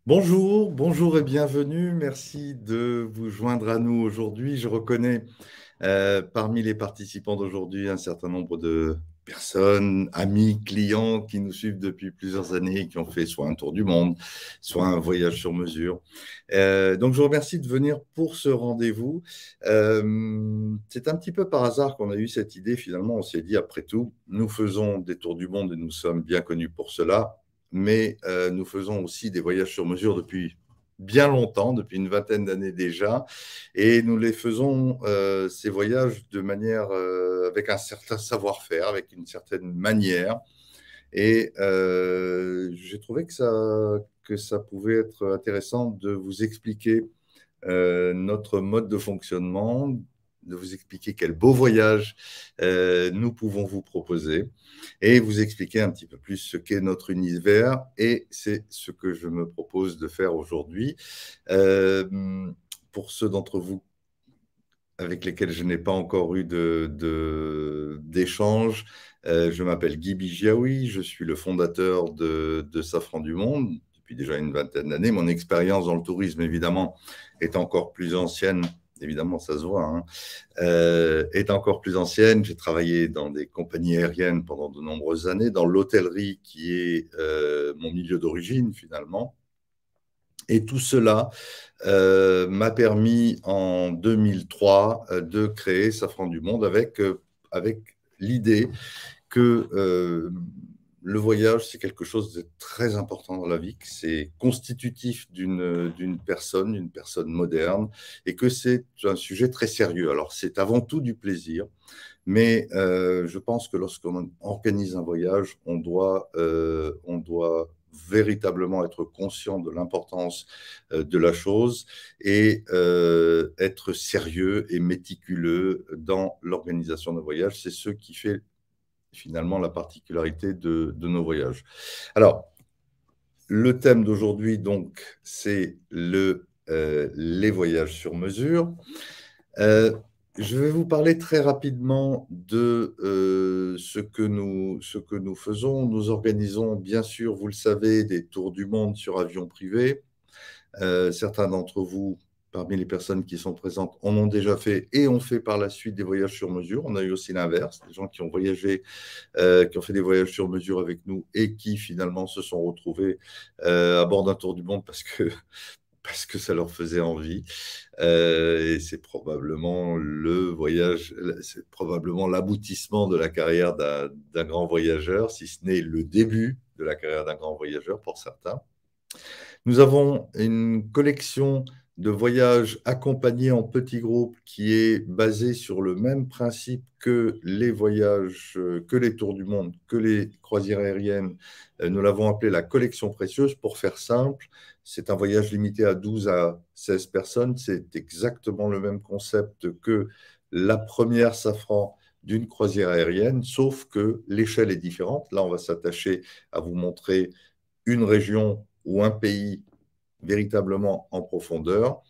Bonjour, bonjour et bienvenue. Merci de vous joindre à nous aujourd'hui. Je reconnais parmi les participants d'aujourd'hui un certain nombre de personnes, amis, clients qui nous suivent depuis plusieurs années, qui ont fait soit un tour du monde, soit un voyage sur mesure. Donc je vous remercie de venir pour ce rendez-vous. C'est un petit peu par hasard qu'on a eu cette idée. Finalement, on s'est dit, après tout, nous faisons des tours du monde et nous sommes bien connus pour cela, mais nous faisons aussi des voyages sur mesure depuis bien longtemps, depuis une vingtaine d'années déjà, et nous les faisons, ces voyages, de manière, avec un certain savoir-faire, avec une certaine manière, et j'ai trouvé que ça pouvait être intéressant de vous expliquer notre mode de fonctionnement, de vous expliquer quel beau voyage nous pouvons vous proposer et vous expliquer un petit peu plus ce qu'est notre univers. Et c'est ce que je me propose de faire aujourd'hui. Pour ceux d'entre vous avec lesquels je n'ai pas encore eu d'échange, je m'appelle Guy Bigiaoui, je suis le fondateur de Safran du Monde depuis déjà une vingtaine d'années. Mon expérience dans le tourisme, évidemment, est encore plus ancienne. Évidemment, ça se voit, hein. Est encore plus ancienne. J'ai travaillé dans des compagnies aériennes pendant de nombreuses années, dans l'hôtellerie qui est mon milieu d'origine finalement. Et tout cela m'a permis en 2003 de créer Safran du Monde avec l'idée que le voyage, c'est quelque chose de très important dans la vie, que c'est constitutif d'une personne moderne, et que c'est un sujet très sérieux. Alors, c'est avant tout du plaisir, mais je pense que lorsqu'on organise un voyage, on doit véritablement être conscient de l'importance de la chose et être sérieux et méticuleux dans l'organisation d'un voyage. C'est ce qui fait finalement la particularité de nos voyages. Alors, le thème d'aujourd'hui, donc, c'est les voyages sur mesure. Euh, je vais vous parler très rapidement de ce que nous faisons. Nous organisons, bien sûr, vous le savez, des tours du monde sur avion privé. Certains d'entre vous, parmi les personnes qui sont présentes, en ont déjà fait et ont fait par la suite des voyages sur mesure. On a eu aussi l'inverse, des gens qui ont voyagé, qui ont fait des voyages sur mesure avec nous et qui finalement se sont retrouvés à bord d'un tour du monde parce que ça leur faisait envie. Et c'est probablement le voyage, c'est probablement l'aboutissement de la carrière d'un grand voyageur, si ce n'est le début de la carrière d'un grand voyageur pour certains. Nous avons une collection de voyages accompagnés en petits groupes qui est basée sur le même principe que les voyages, que les tours du monde, que les croisières aériennes. Nous l'avons appelé la collection précieuse. Pour faire simple, c'est un voyage limité à 12 à 16 personnes. C'est exactement le même concept que la première Safran d'une croisière aérienne, sauf que l'échelle est différente. Là, on va s'attacher à vous montrer une région ou un pays véritablement en profondeur.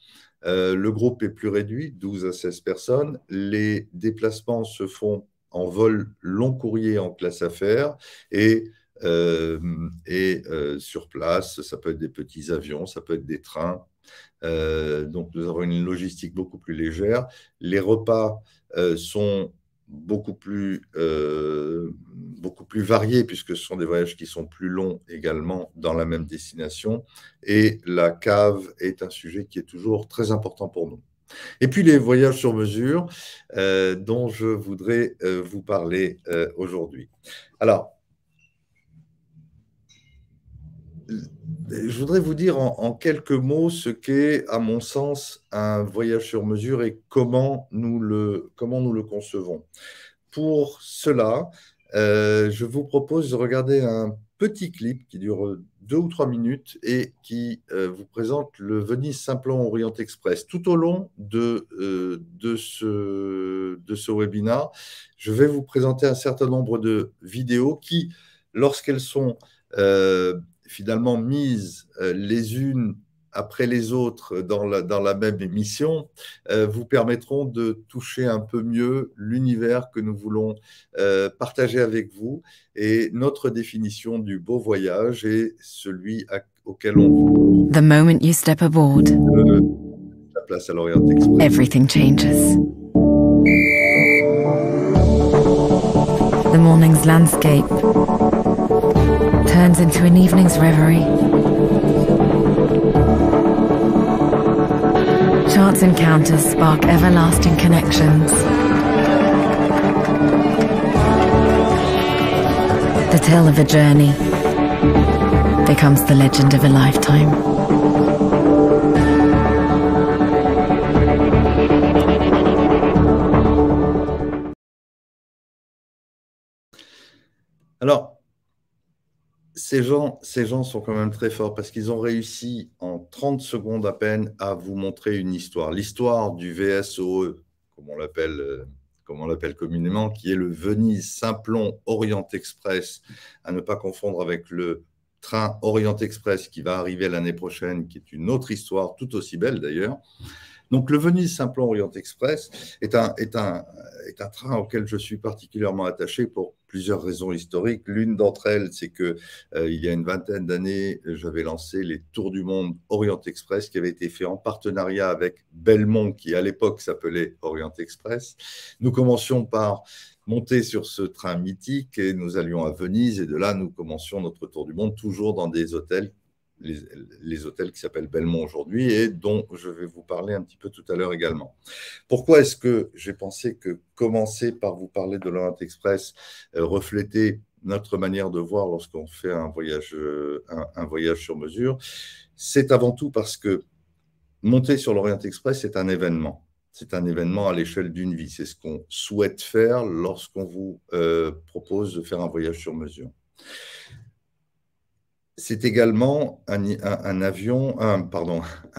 Le groupe est plus réduit, 12 à 16 personnes. Les déplacements se font en vol long courrier en classe affaires et, sur place, ça peut être des petits avions, ça peut être des trains. Donc nous avons une logistique beaucoup plus légère. Les repas sont beaucoup plus variés puisque ce sont des voyages qui sont plus longs également dans la même destination. Et la cave est un sujet qui est toujours très important pour nous. Et puis les voyages sur mesure dont je voudrais vous parler aujourd'hui. Alors, je voudrais vous dire en quelques mots ce qu'est, à mon sens, un voyage sur mesure et comment nous le concevons. Pour cela, je vous propose de regarder un petit clip qui dure 2 ou 3 minutes et qui vous présente le Venise Simplon Orient Express. Tout au long de ce webinaire, je vais vous présenter un certain nombre de vidéos qui, lorsqu'elles sont finalement mises les unes après les autres dans la même émission, vous permettront de toucher un peu mieux l'univers que nous voulons partager avec vous. Et notre définition du beau voyage est celui auquel on The moment you step aboard, la place à l'Orient Express. everything changes. The morning's landscape turns into an evening's reverie. Chance encounters spark everlasting connections. The tale of a journey becomes the legend of a lifetime. Alors, ces gens sont quand même très forts parce qu'ils ont réussi en 30 secondes à peine à vous montrer une histoire. L'histoire du VSOE, comme on l'appelle communément, qui est le Venise-Simplon Orient Express, à ne pas confondre avec le train Orient Express qui va arriver l'année prochaine, qui est une autre histoire, tout aussi belle d'ailleurs. Donc, le Venise-Simplon Orient Express est un train auquel je suis particulièrement attaché pour plusieurs raisons historiques. L'une d'entre elles, c'est que il y a une vingtaine d'années, j'avais lancé les Tours du Monde Orient Express qui avaient été faits en partenariat avec Belmont, qui à l'époque s'appelait Orient Express. Nous commencions par monter sur ce train mythique et nous allions à Venise et de là, nous commencions notre tour du monde toujours dans des hôtels, les hôtels qui s'appellent Belmont aujourd'hui et dont je vais vous parler un petit peu tout à l'heure également. Pourquoi est-ce que j'ai pensé que commencer par vous parler de l'Orient Express reflétait notre manière de voir lorsqu'on fait un voyage sur mesure? C'est avant tout parce que monter sur l'Orient Express, c'est un événement. C'est un événement à l'échelle d'une vie. C'est ce qu'on souhaite faire lorsqu'on vous propose de faire un voyage sur mesure. C'est également un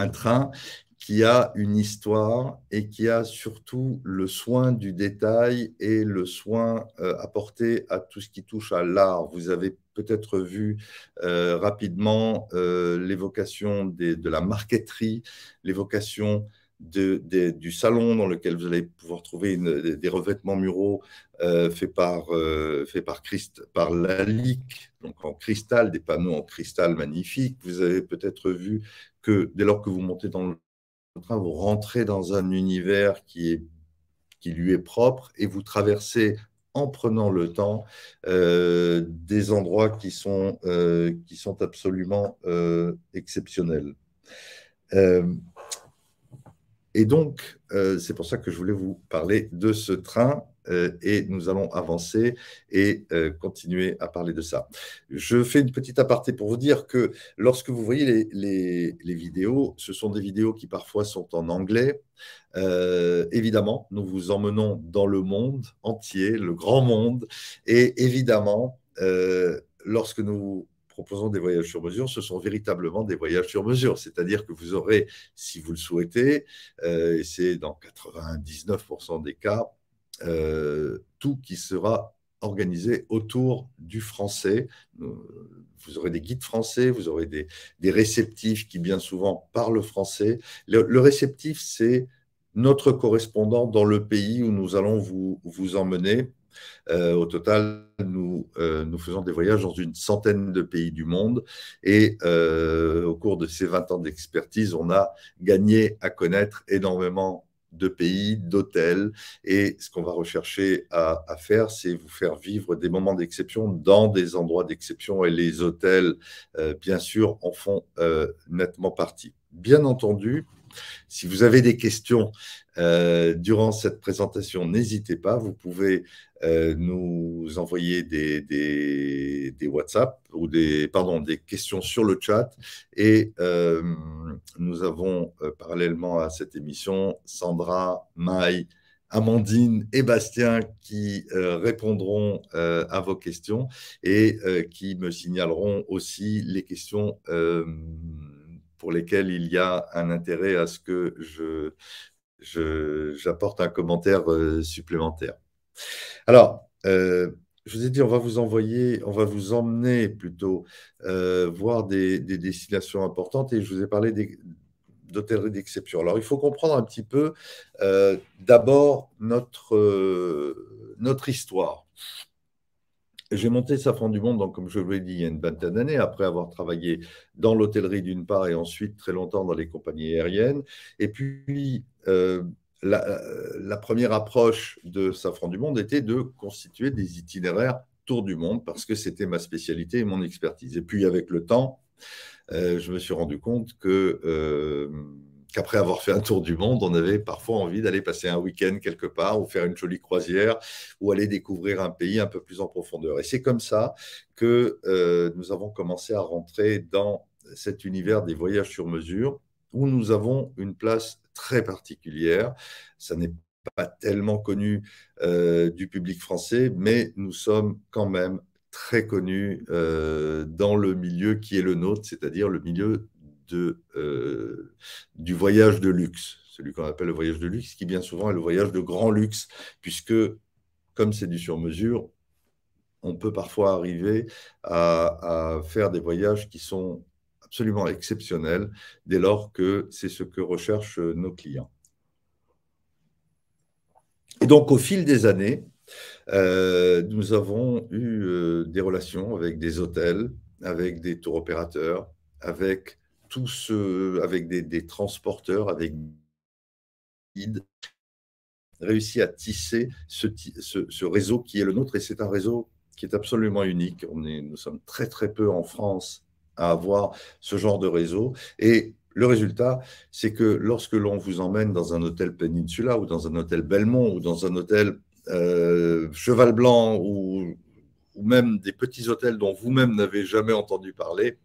train qui a une histoire et qui a surtout le soin du détail et le soin apporté à tout ce qui touche à l'art. Vous avez peut-être vu rapidement l'évocation de la marqueterie, l'évocation du salon dans lequel vous allez pouvoir trouver des revêtements muraux faits par Lalique, donc en cristal, des panneaux en cristal magnifiques. Vous avez peut-être vu que dès lors que vous montez dans le train, vous rentrez dans un univers qui lui est propre et vous traversez en prenant le temps des endroits qui sont absolument exceptionnels. Et donc, c'est pour ça que je voulais vous parler de ce train et nous allons avancer et continuer à parler de ça. Je fais une petite aparté pour vous dire que lorsque vous voyez les vidéos, ce sont des vidéos qui parfois sont en anglais. Évidemment, nous vous emmenons dans le monde entier, le grand monde, et évidemment, lorsque nous proposons des voyages sur mesure, ce sont véritablement des voyages sur mesure, c'est-à-dire que vous aurez, si vous le souhaitez, et c'est dans 99% des cas, tout qui sera organisé autour du français. Vous aurez des guides français, vous aurez des réceptifs qui bien souvent parlent français. Le réceptif, c'est notre correspondant dans le pays où nous allons vous emmener. Au total, nous faisons des voyages dans une centaine de pays du monde et au cours de ces 20 ans d'expertise, on a gagné à connaître énormément de pays, d'hôtels et ce qu'on va rechercher à faire, c'est vous faire vivre des moments d'exception dans des endroits d'exception et les hôtels, bien sûr, en font nettement partie. Bien entendu, si vous avez des questions durant cette présentation, n'hésitez pas. Vous pouvez nous envoyer des WhatsApp ou des questions sur le chat. Et nous avons parallèlement à cette émission Sandra, Maï, Amandine et Bastien qui répondront à vos questions et qui me signaleront aussi les questions pour lesquelles il y a un intérêt à ce que j'apporte un commentaire supplémentaire. Alors, je vous ai dit, on va vous emmener plutôt voir des destinations importantes et je vous ai parlé d'hôtellerie d'exception. Alors, il faut comprendre un petit peu d'abord notre histoire. j'ai monté Safran du Monde, donc, comme je vous l'ai dit, il y a une vingtaine d'années, après avoir travaillé dans l'hôtellerie d'une part et ensuite très longtemps dans les compagnies aériennes. Et puis, la première approche de Safran du Monde était de constituer des itinéraires tour du monde parce que c'était ma spécialité et mon expertise. Et puis, avec le temps, je me suis rendu compte qu'après avoir fait un tour du monde, on avait parfois envie d'aller passer un week-end quelque part ou faire une jolie croisière ou aller découvrir un pays un peu plus en profondeur. Et c'est comme ça que nous avons commencé à rentrer dans cet univers des voyages sur mesure où nous avons une place très particulière. Ça n'est pas tellement connu du public français, mais nous sommes quand même très connu dans le milieu qui est le nôtre, c'est-à-dire le milieu du voyage de luxe, celui qu'on appelle le voyage de luxe, qui bien souvent est le voyage de grand luxe, puisque comme c'est du sur-mesure, on peut parfois arriver à faire des voyages qui sont absolument exceptionnels dès lors que c'est ce que recherchent nos clients. Et donc, au fil des années, nous avons eu des relations avec des hôtels, avec des tours opérateurs, avec avec des transporteurs, avec des guides, réussi à tisser ce réseau qui est le nôtre. Et c'est un réseau qui est absolument unique. Nous sommes très, très peu en France à avoir ce genre de réseau. Et le résultat, c'est que lorsque l'on vous emmène dans un hôtel Peninsula ou dans un hôtel Belmont ou dans un hôtel Cheval Blanc ou même des petits hôtels dont vous-même n'avez jamais entendu parler,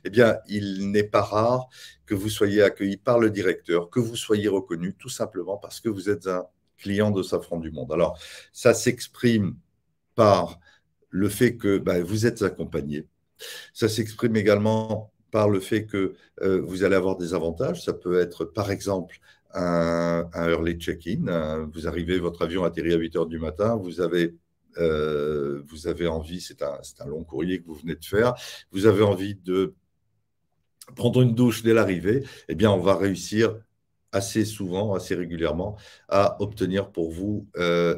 eh bien, il n'est pas rare que vous soyez accueilli par le directeur, que vous soyez reconnu tout simplement parce que vous êtes un client de Safran du Monde. Alors, ça s'exprime par le fait que vous êtes accompagné. Ça s'exprime également par le fait que vous allez avoir des avantages. Ça peut être, par exemple, un early check-in. Vous arrivez, votre avion atterrit à 8 heures du matin, vous avez envie, c'est un long courrier que vous venez de faire, vous avez envie de prendre une douche dès l'arrivée, eh bien, on va réussir assez souvent, assez régulièrement, à obtenir pour vous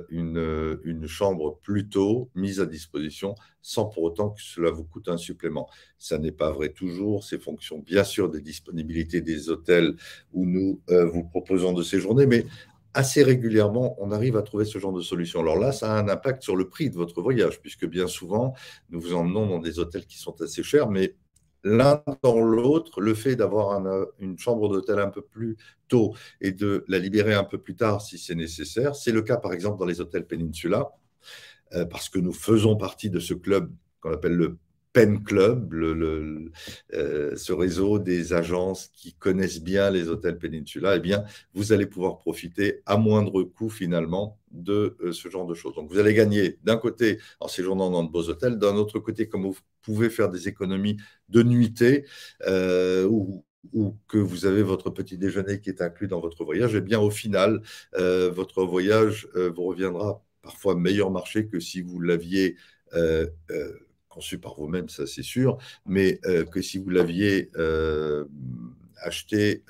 une chambre plus tôt mise à disposition sans pour autant que cela vous coûte un supplément. Ça n'est pas vrai toujours, c'est fonction bien sûr des disponibilités des hôtels où nous vous proposons de séjourner, mais assez régulièrement, on arrive à trouver ce genre de solution. Alors là, ça a un impact sur le prix de votre voyage, puisque bien souvent, nous vous emmenons dans des hôtels qui sont assez chers, mais l'un dans l'autre, le fait d'avoir une chambre d'hôtel un peu plus tôt et de la libérer un peu plus tard si c'est nécessaire, c'est le cas par exemple dans les hôtels Peninsula, parce que nous faisons partie de ce club qu'on appelle le Pen Club, ce réseau des agences qui connaissent bien les hôtels Peninsula, eh bien, vous allez pouvoir profiter à moindre coût finalement de ce genre de choses. Donc, vous allez gagner d'un côté en séjournant dans de beaux hôtels, d'un autre côté, comme vous pouvez faire des économies de nuitée ou que vous avez votre petit déjeuner qui est inclus dans votre voyage, eh bien, au final, votre voyage vous reviendra parfois meilleur marché que si vous l'aviez conçu par vous-même, ça c'est sûr, mais que si vous l'aviez acheté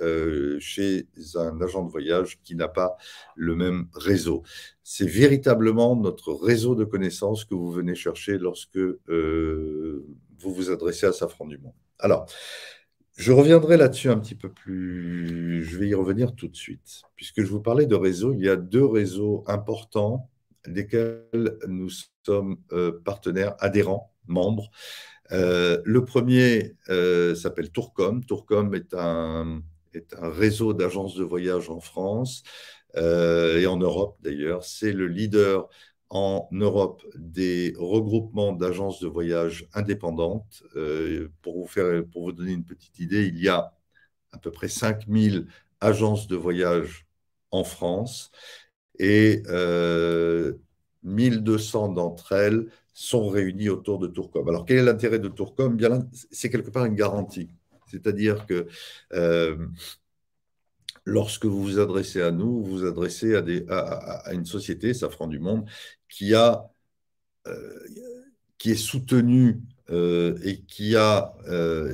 chez un agent de voyage qui n'a pas le même réseau. C'est véritablement notre réseau de connaissances que vous venez chercher lorsque vous vous adressez à Safran du Monde. Alors, je reviendrai là-dessus un petit peu plus, je vais y revenir tout de suite. Puisque je vous parlais de réseaux, il y a deux réseaux importants desquels nous sommes partenaires, adhérents, membres. Le premier s'appelle Tourcom. Tourcom est un réseau d'agences de voyage en France et en Europe d'ailleurs. C'est le leader en Europe des regroupements d'agences de voyage indépendantes. Pour vous donner une petite idée, il y a à peu près 5000 agences de voyage en France et 1200 d'entre elles sont réunies autour de Tourcom. Alors, quel est l'intérêt de Tourcom? Bien, c'est quelque part une garantie. C'est-à-dire que lorsque vous vous adressez à nous, vous vous adressez à une société, Safran du Monde, qui est soutenue et qui a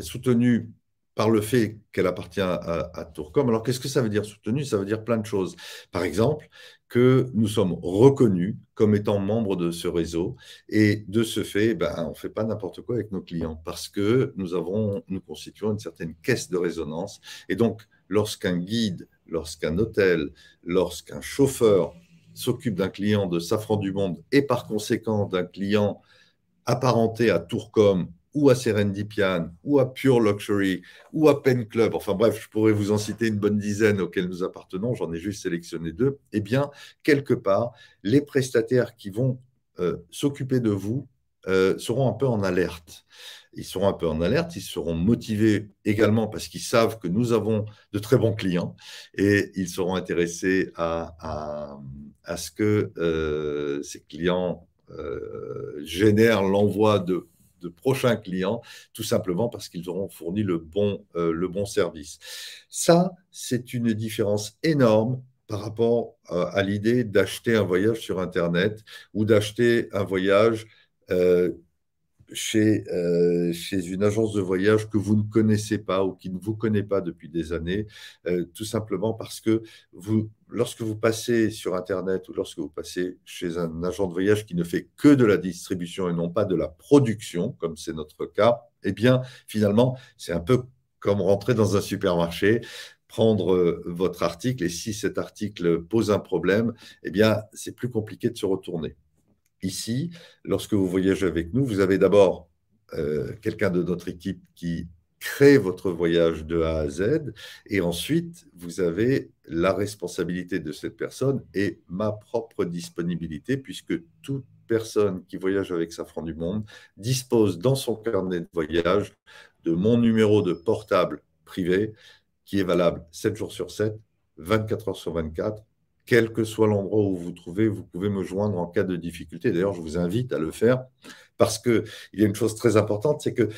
soutenu par le fait qu'elle appartient à Tourcom. Alors, qu'est-ce que ça veut dire soutenu? Ça veut dire plein de choses. Par exemple, que nous sommes reconnus comme étant membres de ce réseau. Et de ce fait, on ne fait pas n'importe quoi avec nos clients parce que nous constituons une certaine caisse de résonance. Et donc, lorsqu'un guide, lorsqu'un hôtel, lorsqu'un chauffeur s'occupe d'un client de Safran du Monde et par conséquent d'un client apparenté à Tourcom ou à Serendipian, ou à Pure Luxury, ou à Pen Club, enfin bref, je pourrais vous en citer une bonne dizaine auxquels nous appartenons, j'en ai juste sélectionné 2, eh bien, quelque part, les prestataires qui vont s'occuper de vous seront un peu en alerte. Ils seront un peu en alerte, ils seront motivés également parce qu'ils savent que nous avons de très bons clients et ils seront intéressés à ce que ces clients génèrent l'envoi de prochains clients, tout simplement parce qu'ils auront fourni le bon service. Ça, c'est une différence énorme par rapport à l'idée d'acheter un voyage sur Internet ou d'acheter un voyage chez une agence de voyage que vous ne connaissez pas ou qui ne vous connaît pas depuis des années, tout simplement parce que lorsque vous passez sur Internet ou lorsque vous passez chez un agent de voyage qui ne fait que de la distribution et non pas de la production, comme c'est notre cas, eh bien, finalement, c'est un peu comme rentrer dans un supermarché, prendre votre article et si cet article pose un problème, eh bien, c'est plus compliqué de se retourner. Ici, lorsque vous voyagez avec nous, vous avez d'abord quelqu'un de notre équipe qui crée votre voyage de A à Z, et ensuite, vous avez la responsabilité de cette personne et ma propre disponibilité, puisque toute personne qui voyage avec Safran du Monde dispose dans son carnet de voyage de mon numéro de portable privé, qui est valable 7 jours sur 7, 24 heures sur 24, quel que soit l'endroit où vous vous trouvez, vous pouvez me joindre en cas de difficulté. D'ailleurs, je vous invite à le faire parce qu'il y a une chose très importante, c'est que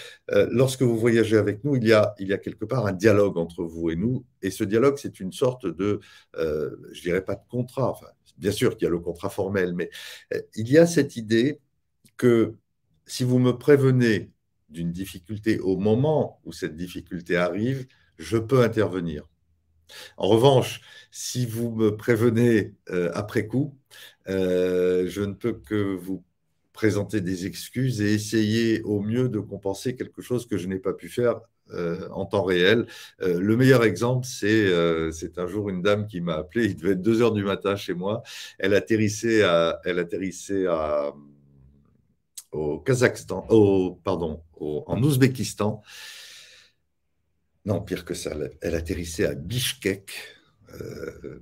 lorsque vous voyagez avec nous, il y a quelque part un dialogue entre vous et nous. Et ce dialogue, c'est une sorte de, je dirais pas de contrat, enfin, bien sûr qu'il y a le contrat formel, mais il y a cette idée que si vous me prévenez d'une difficulté au moment où cette difficulté arrive, je peux intervenir. En revanche, si vous me prévenez après coup, je ne peux que vous présenter des excuses et essayer au mieux de compenser quelque chose que je n'ai pas pu faire en temps réel. Le meilleur exemple, c'est un jour une dame qui m'a appelé, il devait être 2 heures du matin chez moi, elle atterrissait au Kazakhstan, en Ouzbékistan. Non, pire que ça, elle atterrissait à Bishkek.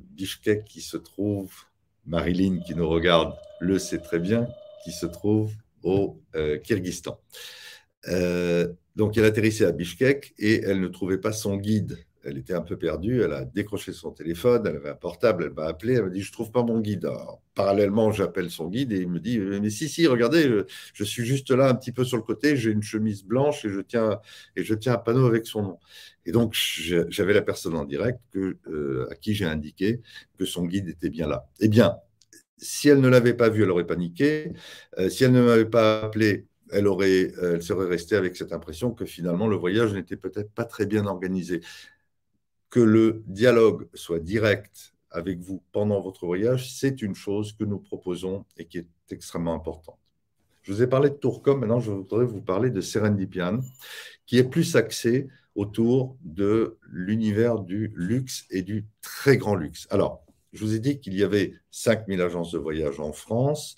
Bishkek qui se trouve, Marilyn qui nous regarde le sait très bien, qui se trouve au Kyrgyzstan. Donc elle atterrissait à Bishkek et elle ne trouvait pas son guide. Elle était un peu perdue, elle a décroché son téléphone, elle avait un portable, elle m'a appelé, elle m'a dit « je ne trouve pas mon guide ». Parallèlement, j'appelle son guide et il me dit « mais si, regardez, je suis juste là un petit peu sur le côté, j'ai une chemise blanche et je tiens un panneau avec son nom ». Et donc, j'avais la personne en direct à qui j'ai indiqué que son guide était bien là. Eh bien, si elle ne l'avait pas vu, elle aurait paniqué. Si elle ne m'avait pas appelé, elle serait restée avec cette impression que finalement, le voyage n'était peut-être pas très bien organisé. Que le dialogue soit direct avec vous pendant votre voyage, c'est une chose que nous proposons et qui est extrêmement importante. Je vous ai parlé de Tourcom, maintenant je voudrais vous parler de Serendipian, qui est plus axé autour de l'univers du luxe et du très grand luxe. Alors, je vous ai dit qu'il y avait 5000 agences de voyage en France,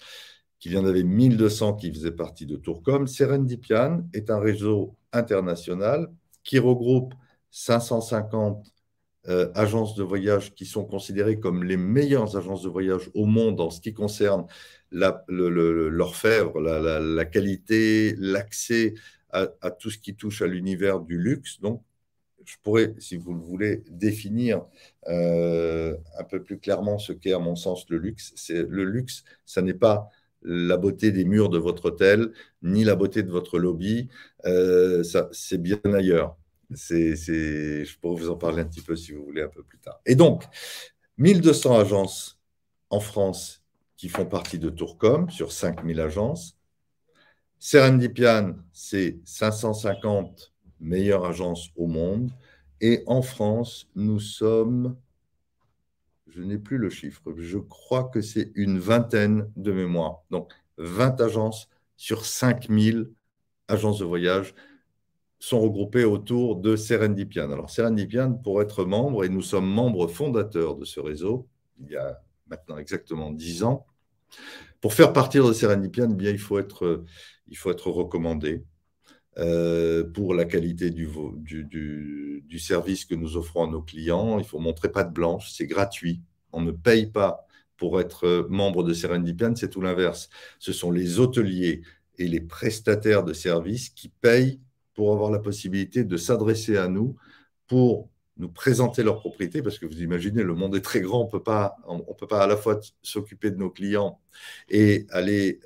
qu'il y en avait 1200 qui faisaient partie de Tourcom. Serendipian est un réseau international qui regroupe 550 agences de voyage qui sont considérées comme les meilleures agences de voyage au monde en ce qui concerne l'orfèvre, la qualité, l'accès à tout ce qui touche à l'univers du luxe. Donc, je pourrais, si vous le voulez, définir un peu plus clairement ce qu'est, à mon sens, le luxe. Le luxe, ça n'est pas la beauté des murs de votre hôtel, ni la beauté de votre lobby. C'est bien ailleurs. Je pourrais vous en parler un petit peu si vous voulez un peu plus tard. Et donc, 1200 agences en France qui font partie de Tourcom sur 5000 agences. Serendipian, c'est 550 meilleures agences au monde. Et en France, nous sommes je n'ai plus le chiffre, je crois que c'est une vingtaine de mémoire. Donc, 20 agences sur 5000 agences de voyage sont regroupées autour de Serendipian. Alors, Serendipian, pour être membre, et nous sommes membres fondateurs de ce réseau, il y a maintenant exactement 10 ans, pour faire partir de Serendipian, eh bien, il faut être recommandé pour la qualité du service que nous offrons à nos clients. Il faut montrer patte blanche, c'est gratuit. On ne paye pas pour être membre de Serendipian, c'est tout l'inverse. Ce sont les hôteliers et les prestataires de services qui payent pour avoir la possibilité de s'adresser à nous pour nous présenter leurs propriétés, parce que vous imaginez, le monde est très grand, on ne peut pas à la fois s'occuper de nos clients et aller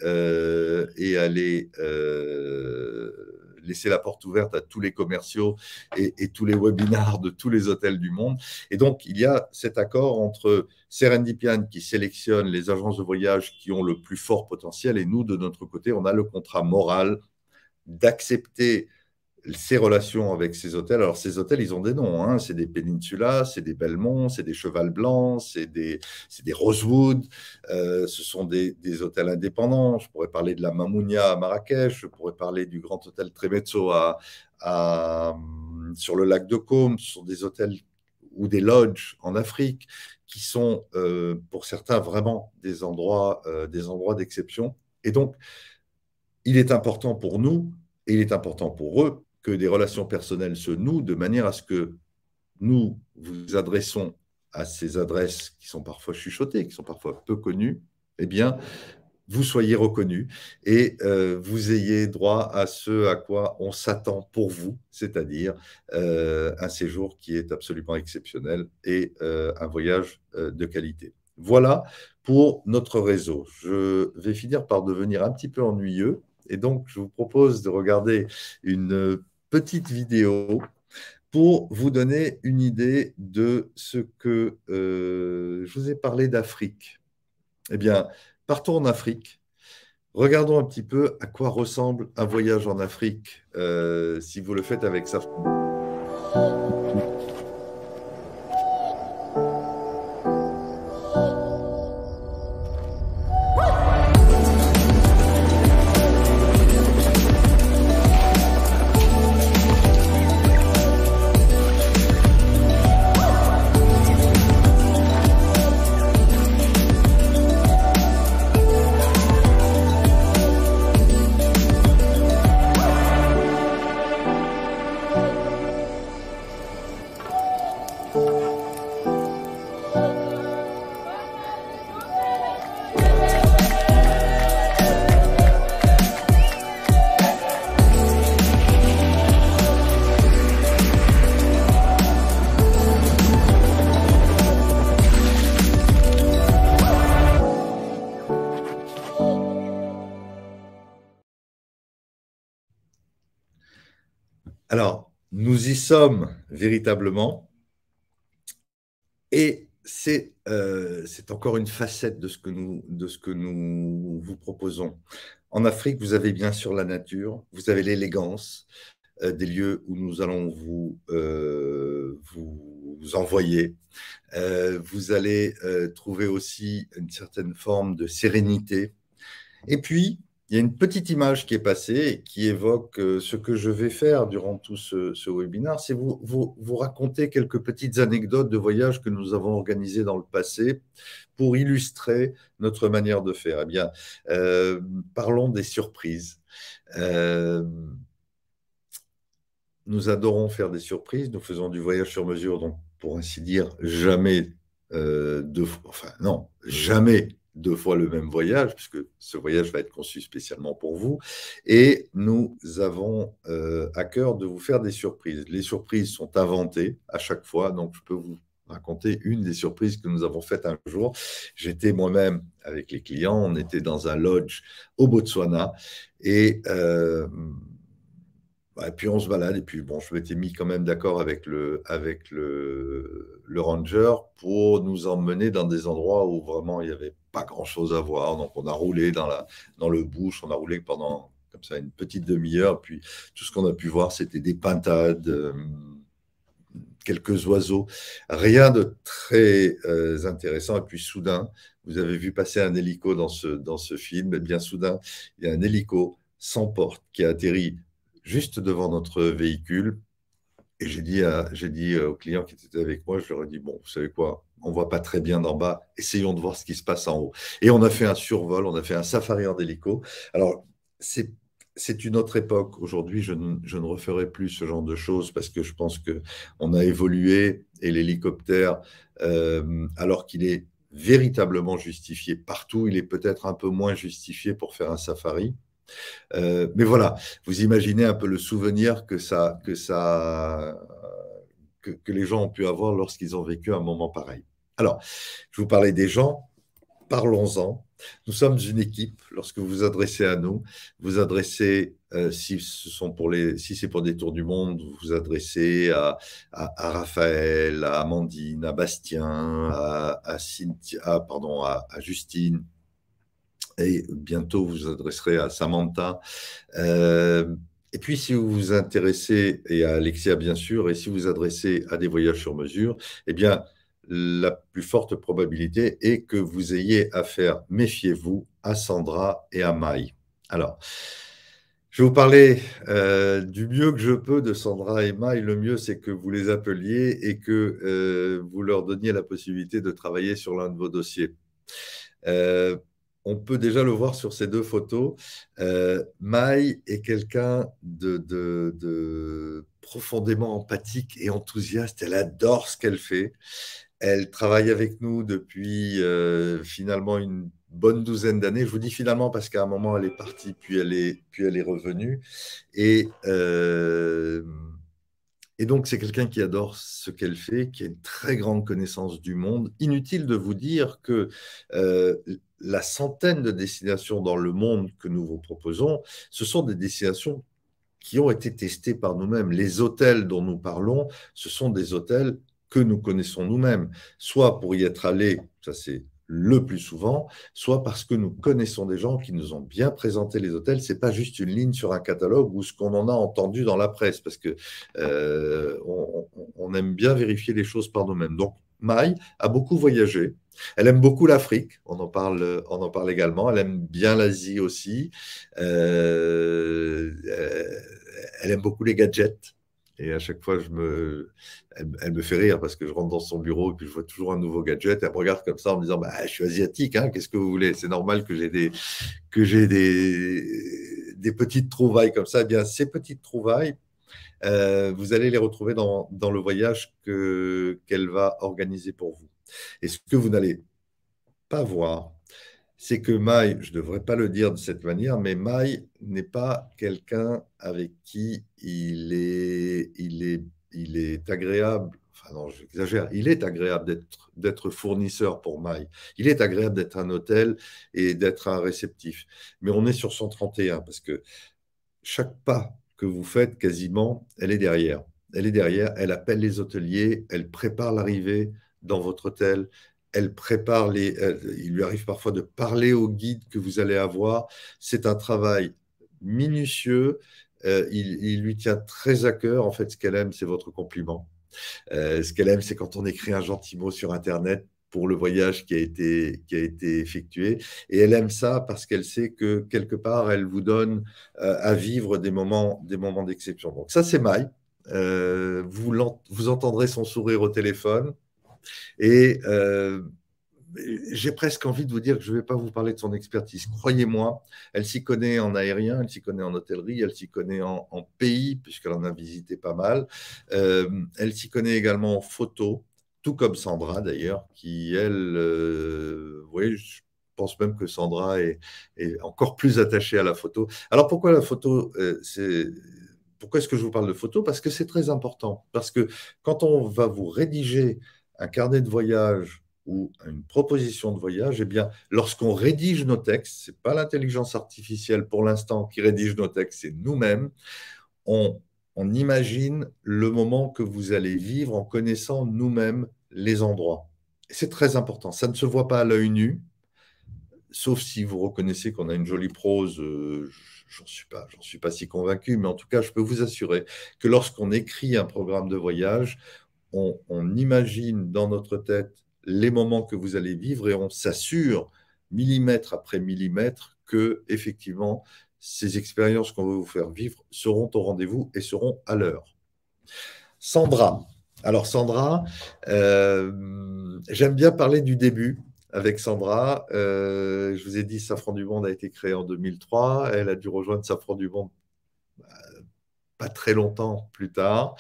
laisser la porte ouverte à tous les commerciaux et tous les webinars de tous les hôtels du monde. Et donc, il y a cet accord entre Serendipian qui sélectionne les agences de voyage qui ont le plus fort potentiel et nous, de notre côté, on a le contrat moral d'accepter ces relations avec ces hôtels. Alors, ces hôtels, ils ont des noms, hein. C'est des Peninsula, c'est des Belmont, c'est des Cheval Blanc, c'est des Rosewood, ce sont des hôtels indépendants. Je pourrais parler de la Mamounia à Marrakech, je pourrais parler du Grand Hôtel Tremezzo sur le lac de Côme. Ce sont des hôtels ou des lodges en Afrique qui sont, pour certains, vraiment des endroits d'exception. Et donc, il est important pour nous, et il est important pour eux, que des relations personnelles se nouent de manière à ce que nous vous adressons à ces adresses qui sont parfois chuchotées, qui sont parfois peu connues, eh bien, vous soyez reconnus et vous ayez droit à ce à quoi on s'attend pour vous, c'est-à-dire un séjour qui est absolument exceptionnel et un voyage de qualité. Voilà pour notre réseau. Je vais finir par devenir un petit peu ennuyeux et donc je vous propose de regarder une petite vidéo pour vous donner une idée de ce que je vous ai parlé d'Afrique. Eh bien, partons en Afrique. Regardons un petit peu à quoi ressemble un voyage en Afrique si vous le faites avec ça. Alors, nous y sommes véritablement, et c'est encore une facette de ce que nous vous proposons. En Afrique, vous avez bien sûr la nature, vous avez l'élégance des lieux où nous allons vous envoyer. Vous allez trouver aussi une certaine forme de sérénité. Et puis, il y a une petite image qui est passée et qui évoque ce que je vais faire durant tout ce webinaire, c'est vous raconter quelques petites anecdotes de voyages que nous avons organisés dans le passé pour illustrer notre manière de faire. Eh bien, parlons des surprises. Nous adorons faire des surprises, nous faisons du voyage sur mesure, donc pour ainsi dire, jamais jamais deux fois le même voyage, puisque ce voyage va être conçu spécialement pour vous. Et nous avons à cœur de vous faire des surprises. Les surprises sont inventées à chaque fois, donc je peux vous raconter une des surprises que nous avons faites un jour. J'étais moi-même avec les clients, on était dans un lodge au Botswana, et puis on se balade, et puis bon, je m'étais mis quand même d'accord avec le ranger pour nous emmener dans des endroits où vraiment il n'y avait pas grand-chose à voir. Donc on a roulé dans le bush, on a roulé pendant comme ça une petite demi-heure, puis tout ce qu'on a pu voir, c'était des pintades, quelques oiseaux, rien de très intéressant. Et puis soudain, vous avez vu passer un hélico dans ce film, et bien soudain, il y a un hélico sans porte qui a atterri juste devant notre véhicule. Et j'ai dit aux clients qui étaient avec moi, je leur ai dit, bon, vous savez quoi, on ne voit pas très bien d'en bas, essayons de voir ce qui se passe en haut. Et on a fait un survol, on a fait un safari en hélico. Alors, c'est une autre époque. Aujourd'hui, je ne referai plus ce genre de choses parce que je pense qu'on a évolué et l'hélicoptère, alors qu'il est véritablement justifié partout, il est peut-être un peu moins justifié pour faire un safari. Mais voilà, vous imaginez un peu le souvenir que les gens ont pu avoir lorsqu'ils ont vécu un moment pareil. Alors, je vous parlais des gens, parlons-en. Nous sommes une équipe. Lorsque vous vous adressez à nous, vous adressez, si c'est pour des tours du monde, vous vous adressez à Raphaël, à Amandine, à Bastien, à Justine, et bientôt vous vous adresserez à Samantha. Et puis, si vous vous intéressez, et à Alexia bien sûr, et si vous vous adressez à des voyages sur mesure, eh bien, la plus forte probabilité est que vous ayez affaire, méfiez-vous, à Sandra et à Maï. Alors, je vais vous parler du mieux que je peux de Sandra et Maï. Le mieux, c'est que vous les appeliez et que vous leur donniez la possibilité de travailler sur l'un de vos dossiers. On peut déjà le voir sur ces deux photos. Maï est quelqu'un de profondément empathique et enthousiaste. Elle adore ce qu'elle fait. Elle travaille avec nous depuis finalement une bonne douzaine d'années. Je vous dis finalement parce qu'à un moment, elle est partie, puis elle est revenue. Et donc, c'est quelqu'un qui adore ce qu'elle fait, qui a une très grande connaissance du monde. Inutile de vous dire que la centaine de destinations dans le monde que nous vous proposons, ce sont des destinations qui ont été testées par nous-mêmes. Les hôtels dont nous parlons, ce sont des hôtels que nous connaissons nous-mêmes, soit pour y être allés, ça c'est le plus souvent, soit parce que nous connaissons des gens qui nous ont bien présenté les hôtels. Ce n'est pas juste une ligne sur un catalogue ou ce qu'on en a entendu dans la presse, parce que on aime bien vérifier les choses par nous-mêmes. Donc, Maï a beaucoup voyagé. Elle aime beaucoup l'Afrique, on en parle également. Elle aime bien l'Asie aussi. Elle aime beaucoup les gadgets. Et à chaque fois, elle me fait rire parce que je rentre dans son bureau et puis je vois toujours un nouveau gadget. Elle me regarde comme ça en me disant bah, je suis asiatique, hein, qu'est-ce que vous voulez? C'est normal que j'ai des petites trouvailles comme ça. Eh bien, ces petites trouvailles, vous allez les retrouver dans le voyage qu'elle va organiser pour vous. Et ce que vous n'allez pas voir, c'est que Maï, je ne devrais pas le dire de cette manière, mais Maï n'est pas quelqu'un avec qui il est agréable, enfin non, j'exagère, il est agréable d'être fournisseur pour Maï. Il est agréable d'être un hôtel et d'être un réceptif. Mais on est sur 131 parce que chaque pas que vous faites, quasiment, elle est derrière. Elle est derrière, elle appelle les hôteliers, elle prépare l'arrivée dans votre hôtel, elle prépare il lui arrive parfois de parler au guide que vous allez avoir. C'est un travail minutieux. Il lui tient très à cœur. En fait, ce qu'elle aime, c'est votre compliment. Ce qu'elle aime, c'est quand on écrit un gentil mot sur Internet pour le voyage qui a été effectué. Et elle aime ça parce qu'elle sait que quelque part, elle vous donne à vivre des moments d'exception. Donc ça, c'est Maï. Vous entendrez son sourire au téléphone. Et j'ai presque envie de vous dire que je ne vais pas vous parler de son expertise. Croyez-moi, elle s'y connaît en aérien, elle s'y connaît en hôtellerie, elle s'y connaît en pays, puisqu'elle en a visité pas mal. Elle s'y connaît également en photo, tout comme Sandra d'ailleurs, qui, elle, oui, je pense même que Sandra est encore plus attachée à la photo. Alors pourquoi la photo Pourquoi est-ce que je vous parle de photo? Parce que c'est très important. Parce que quand on va vous rédiger un carnet de voyage ou une proposition de voyage, eh bien, lorsqu'on rédige nos textes, ce n'est pas l'intelligence artificielle pour l'instant qui rédige nos textes, c'est nous-mêmes, on imagine le moment que vous allez vivre en connaissant nous-mêmes les endroits. C'est très important. Ça ne se voit pas à l'œil nu, sauf si vous reconnaissez qu'on a une jolie prose. J'en suis pas si convaincu, mais en tout cas, je peux vous assurer que lorsqu'on écrit un programme de voyage, on imagine dans notre tête les moments que vous allez vivre et on s'assure millimètre après millimètre que effectivement ces expériences qu'on veut vous faire vivre seront au rendez-vous et seront à l'heure. Sandra. Alors Sandra, j'aime bien parler du début avec Sandra. Je vous ai dit, Safran du Monde a été créé en 2003. Elle a dû rejoindre Safran du Monde pas très longtemps plus tard.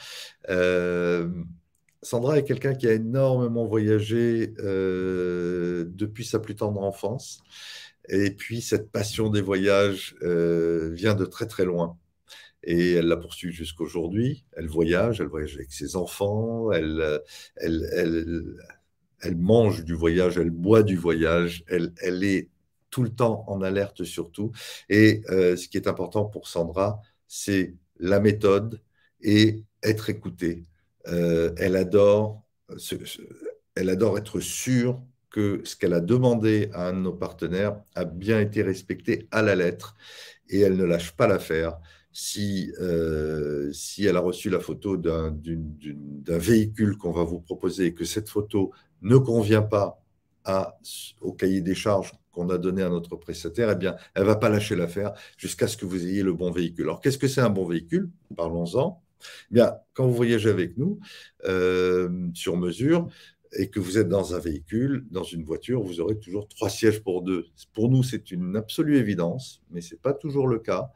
Sandra est quelqu'un qui a énormément voyagé depuis sa plus tendre enfance. Et puis, cette passion des voyages vient de très, très loin. Et elle la poursuit jusqu'aujourd'hui. Elle voyage avec ses enfants, elle mange du voyage, elle boit du voyage, elle est tout le temps en alerte surtout. Et ce qui est important pour Sandra, c'est la méthode et être écoutée. Elle adore être sûre que ce qu'elle a demandé à un de nos partenaires a bien été respecté à la lettre et elle ne lâche pas l'affaire. Si elle a reçu la photo d'un véhicule qu'on va vous proposer et que cette photo ne convient pas au cahier des charges qu'on a donné à notre prestataire, eh bien, elle ne va pas lâcher l'affaire jusqu'à ce que vous ayez le bon véhicule. Alors, qu'est-ce que c'est un bon véhicule? Parlons-en. Eh bien, quand vous voyagez avec nous, sur mesure, et que vous êtes dans un véhicule, dans une voiture, vous aurez toujours 3 sièges pour 2. Pour nous, c'est une absolue évidence, mais ce n'est pas toujours le cas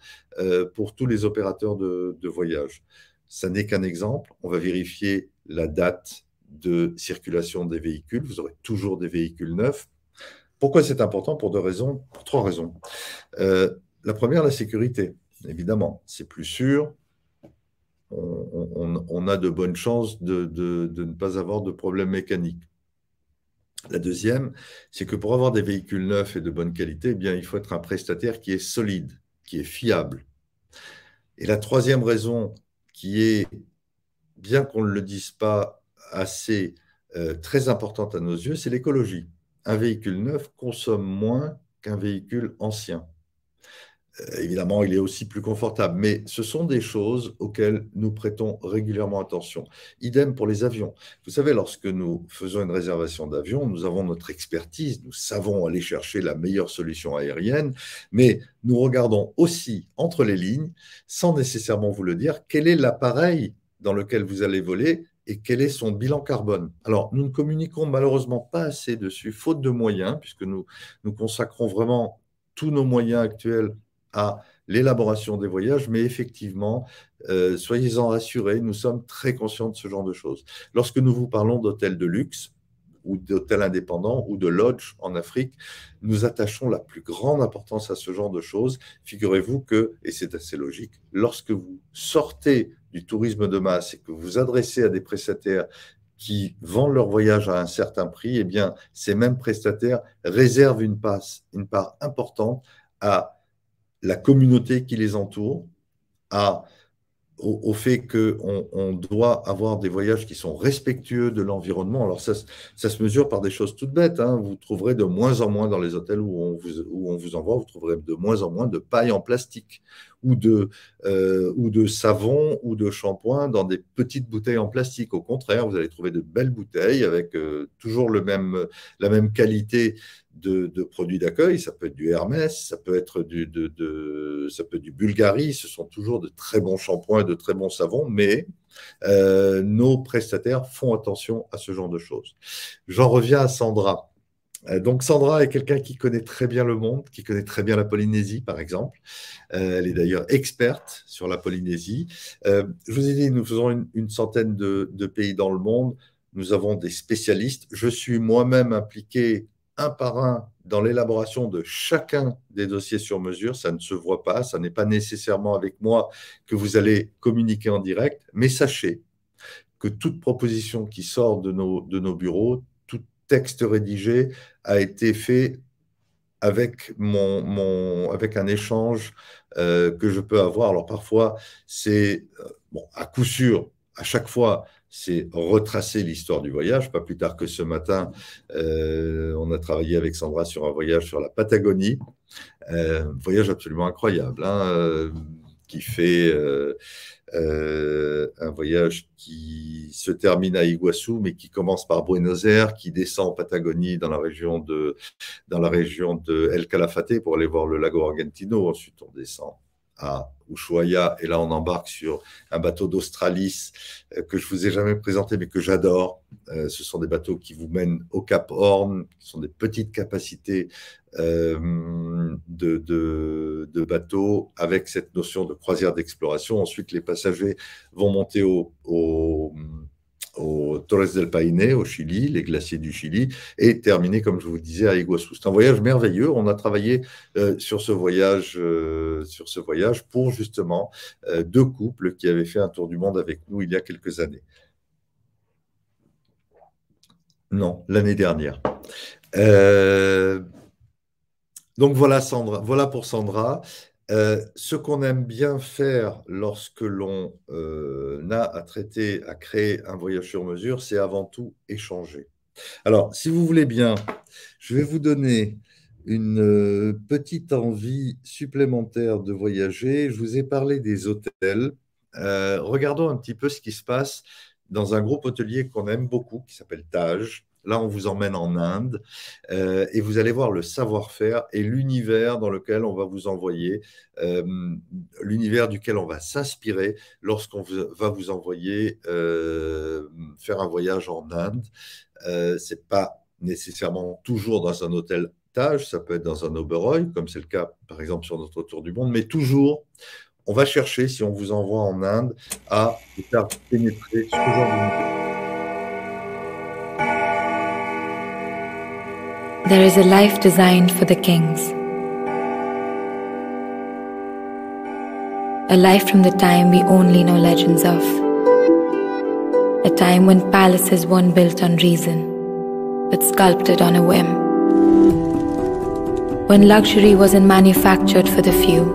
pour tous les opérateurs de voyage. Ça n'est qu'un exemple. On va vérifier la date de circulation des véhicules. Vous aurez toujours des véhicules neufs. Pourquoi c'est important? Pour 2 raisons, pour 3 raisons. La première, la sécurité. Évidemment, c'est plus sûr. On a de bonnes chances de ne pas avoir de problème mécanique. La deuxième, c'est que pour avoir des véhicules neufs et de bonne qualité, eh bien, il faut être un prestataire qui est solide, qui est fiable. Et la troisième raison, qui est, bien qu'on ne le dise pas assez, très importante à nos yeux, c'est l'écologie. Un véhicule neuf consomme moins qu'un véhicule ancien. Évidemment, il est aussi plus confortable, mais ce sont des choses auxquelles nous prêtons régulièrement attention. Idem pour les avions. Vous savez, lorsque nous faisons une réservation d'avion, nous avons notre expertise, nous savons aller chercher la meilleure solution aérienne, mais nous regardons aussi entre les lignes, sans nécessairement vous le dire, quel est l'appareil dans lequel vous allez voler et quel est son bilan carbone. Alors, nous ne communiquons malheureusement pas assez dessus, faute de moyens, puisque nous consacrons vraiment tous nos moyens actuels à l'élaboration des voyages, mais effectivement, soyez-en rassurés, nous sommes très conscients de ce genre de choses. Lorsque nous vous parlons d'hôtels de luxe ou d'hôtels indépendants ou de lodges en Afrique, nous attachons la plus grande importance à ce genre de choses. Figurez-vous que, et c'est assez logique, lorsque vous sortez du tourisme de masse et que vous vous adressez à des prestataires qui vendent leur voyage à un certain prix, eh bien, ces mêmes prestataires réservent une part importante à la communauté qui les entoure, au fait qu'on doit avoir des voyages qui sont respectueux de l'environnement. Alors ça se mesure par des choses toutes bêtes, hein. Vous trouverez de moins en moins dans les hôtels où on vous envoie, vous trouverez de moins en moins de paille en plastique ou de savon ou de shampoing dans des petites bouteilles en plastique. Au contraire, vous allez trouver de belles bouteilles avec toujours la même qualité de produits d'accueil. Ça peut être du Hermès, ça peut être du Bulgari. Ce sont toujours de très bons shampoings et de très bons savons, mais nos prestataires font attention à ce genre de choses. J'en reviens à Sandra. Donc Sandra est quelqu'un qui connaît très bien le monde, qui connaît très bien la Polynésie, par exemple. Elle est d'ailleurs experte sur la Polynésie. Je vous ai dit, nous faisons une centaine de pays dans le monde. Nous avons des spécialistes. Je suis moi-même impliqué un par un dans l'élaboration de chacun des dossiers sur mesure. Ça ne se voit pas, ça n'est pas nécessairement avec moi que vous allez communiquer en direct, mais sachez que toute proposition qui sort de nos bureaux, tout texte rédigé a été fait avec un échange que je peux avoir. Alors parfois, c'est à coup sûr, à chaque fois, c'est retracer l'histoire du voyage. Pas plus tard que ce matin, on a travaillé avec Sandra sur un voyage sur la Patagonie, un voyage absolument incroyable, hein, qui fait un voyage qui se termine à Iguaçu, mais qui commence par Buenos Aires, qui descend en Patagonie dans la région de El Calafate pour aller voir le lago Argentino. Ensuite, on descend à Ushuaia, et là on embarque sur un bateau d'Australis que je vous ai jamais présenté mais que j'adore. Ce sont des bateaux qui vous mènent au Cap Horn, qui sont des petites capacités de bateaux avec cette notion de croisière d'exploration. Ensuite, les passagers vont monter au Torres del Paine, au Chili, les glaciers du Chili, et terminer, comme je vous disais, à Iguaçu. C'est un voyage merveilleux. On a travaillé sur ce voyage pour justement 2 couples qui avaient fait un tour du monde avec nous il y a quelques années. Non, l'année dernière. Donc voilà, Sandra. Voilà pour Sandra. Ce qu'on aime bien faire lorsque l'on a à traiter, à créer un voyage sur mesure, c'est avant tout échanger. Alors, si vous voulez bien, je vais vous donner une petite envie supplémentaire de voyager. Je vous ai parlé des hôtels. Regardons un petit peu ce qui se passe dans un groupe hôtelier qu'on aime beaucoup, qui s'appelle Taj. Là, on vous emmène en Inde et vous allez voir le savoir-faire et l'univers dans lequel on va vous envoyer, l'univers duquel on va s'inspirer lorsqu'on va vous envoyer faire un voyage en Inde. Ce n'est pas nécessairement toujours dans un hôtel Taj, ça peut être dans un Oberoi, comme c'est le cas par exemple sur notre tour du monde, mais toujours, on va chercher, si on vous envoie en Inde, à vous faire pénétrer ce genre d'univers. There is a life designed for the kings. A life from the time we only know legends of. A time when palaces weren't built on reason, but sculpted on a whim. When luxury wasn't manufactured for the few,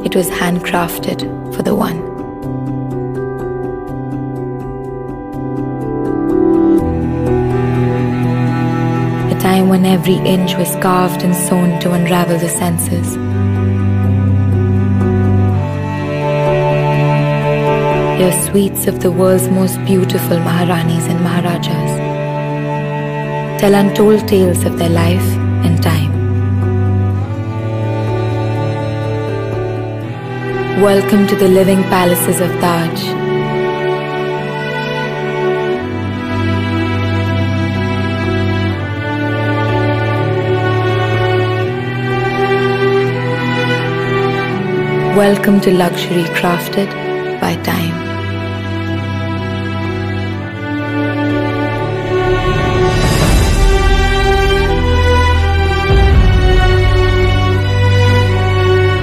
it was handcrafted for the one. Time when every inch was carved and sewn to unravel the senses. Your suites of the world's most beautiful Maharanis and Maharajas tell untold tales of their life and time. Welcome to the living palaces of Taj. Welcome to luxury crafted by time.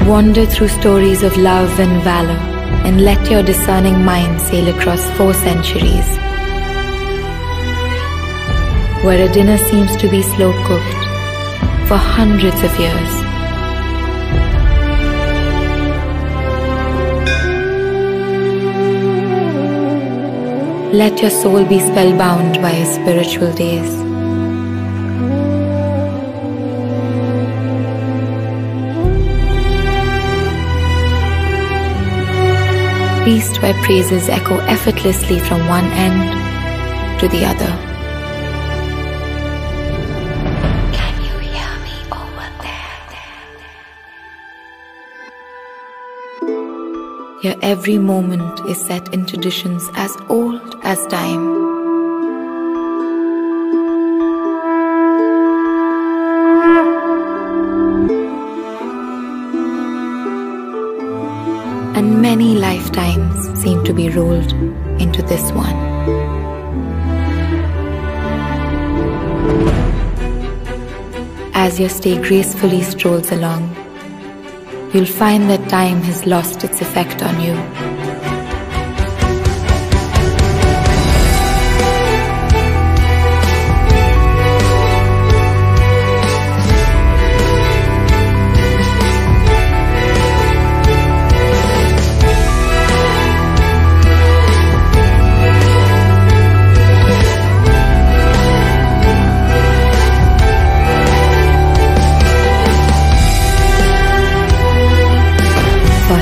Wander through stories of love and valor and let your discerning mind sail across 4 centuries. Where a dinner seems to be slow cooked for hundreds of years. Let your soul be spellbound by his spiritual days. Feast where praises echo effortlessly from one end to the other. Can you hear me over there? Your every moment is set in traditions as old as time. And many lifetimes seem to be rolled into this one. As your stay gracefully strolls along, you'll find that time has lost its effect on you.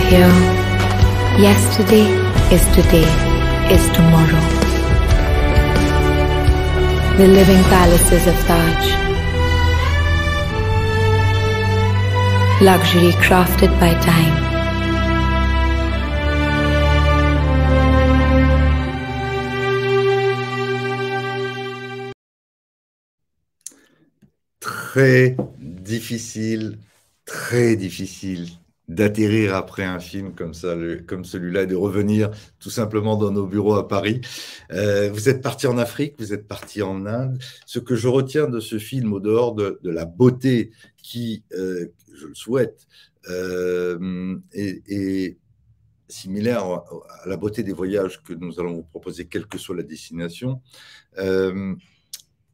Here, yesterday is today, is tomorrow. the living palaces of Taj. Luxury crafted by time. Très difficile d'atterrir après un film comme ça, comme celui-là, et de revenir tout simplement dans nos bureaux à Paris. Vous êtes parti en Afrique, vous êtes parti en Inde. Ce que je retiens de ce film, au dehors de la beauté qui, je le souhaite, est similaire à la beauté des voyages que nous allons vous proposer, quelle que soit la destination,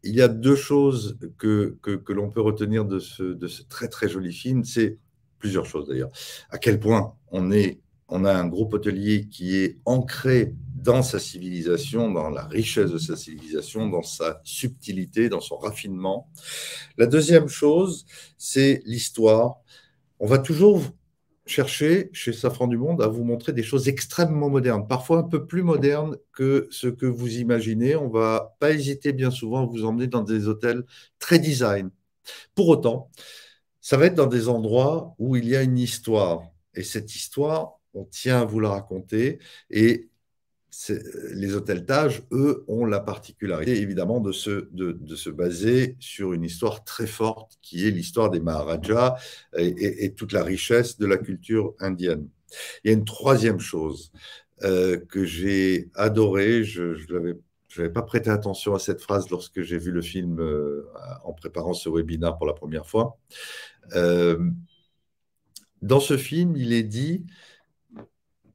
il y a deux choses que l'on peut retenir de ce très très joli film. C'est plusieurs choses d'ailleurs. À quel point on a un groupe hôtelier qui est ancré dans sa civilisation, dans la richesse de sa civilisation, dans sa subtilité, dans son raffinement. La deuxième chose, c'est l'histoire. On va toujours chercher chez Safran du Monde à vous montrer des choses extrêmement modernes, parfois un peu plus modernes que ce que vous imaginez. On ne va pas hésiter bien souvent à vous emmener dans des hôtels très design. Pour autant, ça va être dans des endroits où il y a une histoire. Et cette histoire, on tient à vous la raconter. Et les hôtels Taj, eux, ont la particularité, évidemment, de se baser sur une histoire très forte, qui est l'histoire des Maharajas et toute la richesse de la culture indienne. Il y a une troisième chose que j'ai adorée, je n'avais pas prêté attention à cette phrase lorsque j'ai vu le film en préparant ce webinaire pour la première fois. Dans ce film, il est dit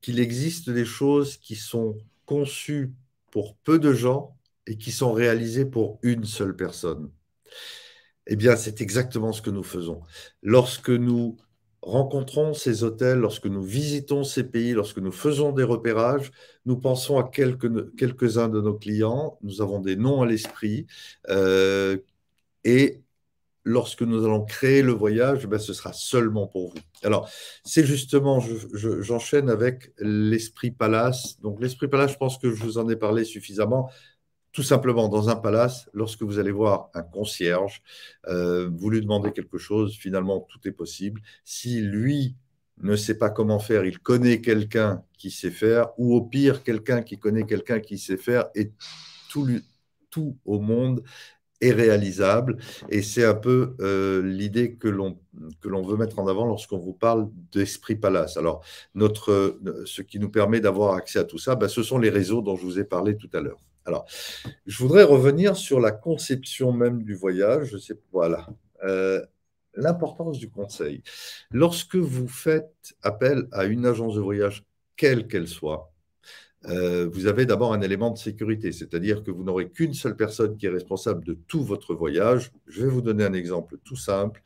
qu'il existe des choses qui sont conçues pour peu de gens et qui sont réalisées pour une seule personne. Eh bien, c'est exactement ce que nous faisons. Lorsque nous rencontrons ces hôtels, lorsque nous visitons ces pays, lorsque nous faisons des repérages, nous pensons à quelques-uns de nos clients, nous avons des noms à l'esprit, et lorsque nous allons créer le voyage, ben, ce sera seulement pour vous. Alors, c'est justement, j'enchaîne avec l'Esprit Palace. Donc, l'Esprit Palace, je pense que je vous en ai parlé suffisamment. Tout simplement, dans un palace, lorsque vous allez voir un concierge, vous lui demandez quelque chose, finalement, tout est possible. Si lui ne sait pas comment faire, il connaît quelqu'un qui sait faire, ou au pire, quelqu'un qui connaît quelqu'un qui sait faire, et tout au monde est réalisable. Et c'est un peu l'idée que l'on veut mettre en avant lorsqu'on vous parle d'Esprit Palace. Alors, ce qui nous permet d'avoir accès à tout ça, ben, ce sont les réseaux dont je vous ai parlé tout à l'heure. Alors, je voudrais revenir sur la conception même du voyage. Voilà. L'importance du conseil. Lorsque vous faites appel à une agence de voyage, quelle qu'elle soit, vous avez d'abord un élément de sécurité, c'est-à-dire que vous n'aurez qu'une seule personne qui est responsable de tout votre voyage. Je vais vous donner un exemple tout simple.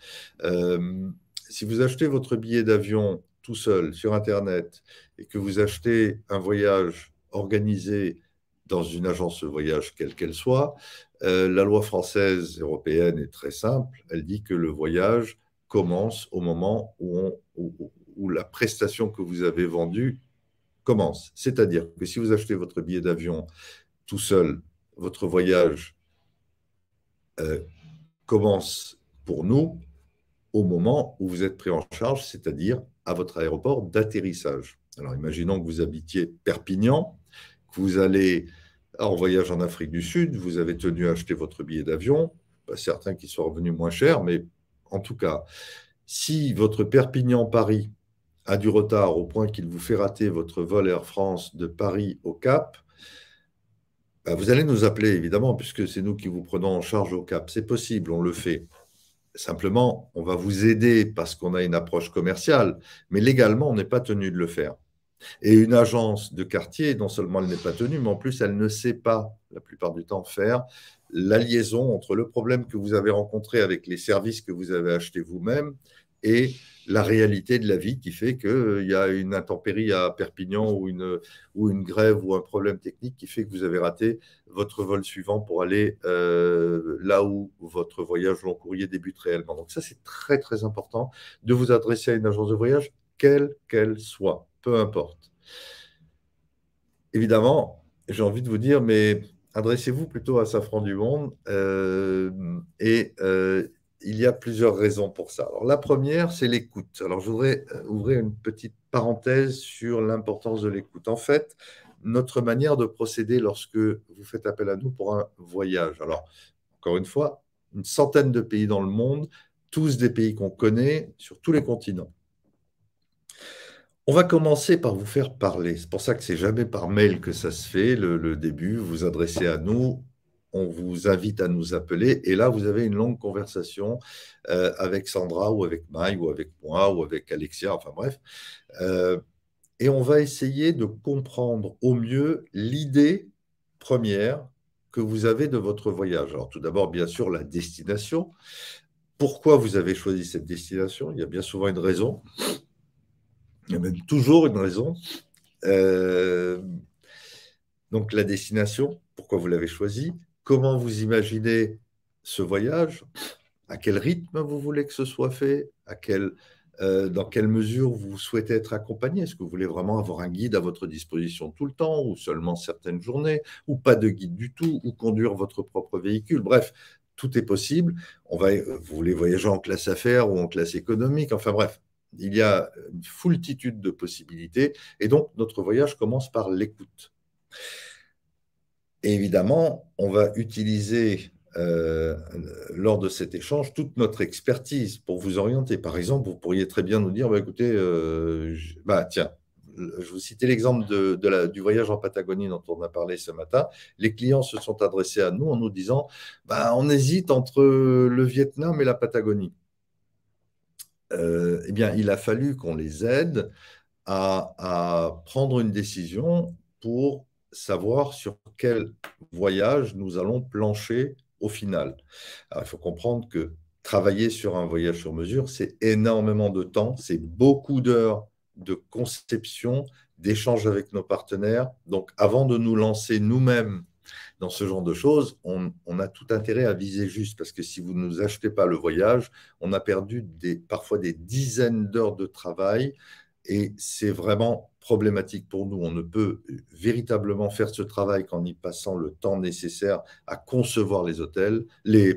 Si vous achetez votre billet d'avion tout seul sur Internet et que vous achetez un voyage organisé dans une agence de voyage quelle qu'elle soit, la loi française européenne est très simple. Elle dit que le voyage commence au moment où la prestation que vous avez vendue commence. C'est-à-dire que si vous achetez votre billet d'avion tout seul, votre voyage commence pour nous au moment où vous êtes pris en charge, c'est-à-dire à votre aéroport d'atterrissage. Alors, imaginons que vous habitiez Perpignan, que vous allez en voyage en Afrique du Sud, vous avez tenu à acheter votre billet d'avion, pas certain qu'il soit revenu moins cher, mais en tout cas, si votre Perpignan-Paris a du retard au point qu'il vous fait rater votre vol Air France de Paris au Cap, ben vous allez nous appeler, évidemment, puisque c'est nous qui vous prenons en charge au Cap. C'est possible, on le fait. Simplement, on va vous aider parce qu'on a une approche commerciale, mais légalement, on n'est pas tenu de le faire. Et une agence de quartier, non seulement elle n'est pas tenue, mais en plus, elle ne sait pas, la plupart du temps, faire la liaison entre le problème que vous avez rencontré avec les services que vous avez achetés vous-même et la réalité de la vie qui fait qu'il y a une intempérie à Perpignan ou une grève ou un problème technique qui fait que vous avez raté votre vol suivant pour aller là où votre voyage long courrier débute réellement. Donc ça, c'est très, très important de vous adresser à une agence de voyage, quelle qu'elle soit, peu importe. Évidemment, j'ai envie de vous dire, mais adressez-vous plutôt à Safran du Monde. Et il y a plusieurs raisons pour ça. Alors, la première, c'est l'écoute. Alors, je voudrais ouvrir une petite parenthèse sur l'importance de l'écoute. En fait, notre manière de procéder lorsque vous faites appel à nous pour un voyage. Alors, encore une fois, une centaine de pays dans le monde, tous des pays qu'on connaît sur tous les continents. On va commencer par vous faire parler. C'est pour ça que c'est jamais par mail que ça se fait, le début. Vous vous adressez à nous, on vous invite à nous appeler, et là, vous avez une longue conversation avec Sandra, ou avec Maï, ou avec moi, ou avec Alexia, enfin bref. Et on va essayer de comprendre au mieux l'idée première que vous avez de votre voyage. Alors tout d'abord, bien sûr, la destination. Pourquoi vous avez choisi cette destination? Il y a bien souvent une raison. Il y a même toujours une raison. Donc la destination, pourquoi vous l'avez choisie? Comment vous imaginez ce voyage? À quel rythme vous voulez que ce soit fait? Dans quelle mesure vous souhaitez être accompagné? Est-ce que vous voulez vraiment avoir un guide à votre disposition tout le temps, ou seulement certaines journées, ou pas de guide du tout, ou conduire votre propre véhicule? Bref, tout est possible. Vous voulez voyager en classe affaires ou en classe économique? Enfin bref, il y a une foultitude de possibilités. Et donc, notre voyage commence par l'écoute. Et évidemment, on va utiliser lors de cet échange toute notre expertise pour vous orienter. Par exemple, vous pourriez très bien nous dire, bah, écoutez, tiens, je vous citais l'exemple du voyage en Patagonie dont on a parlé ce matin. Les clients se sont adressés à nous en nous disant, bah, on hésite entre le Vietnam et la Patagonie. Eh bien, il a fallu qu'on les aide à prendre une décision pour savoir sur quel voyage nous allons plancher au final. Alors, il faut comprendre que travailler sur un voyage sur mesure, c'est énormément de temps, c'est beaucoup d'heures de conception, d'échange avec nos partenaires. Donc, avant de nous lancer nous-mêmes dans ce genre de choses, on a tout intérêt à viser juste, parce que si vous ne nous achetez pas le voyage, on a perdu parfois des dizaines d'heures de travail, et c'est vraiment problématique pour nous. On ne peut véritablement faire ce travail qu'en y passant le temps nécessaire à concevoir les hôtels, les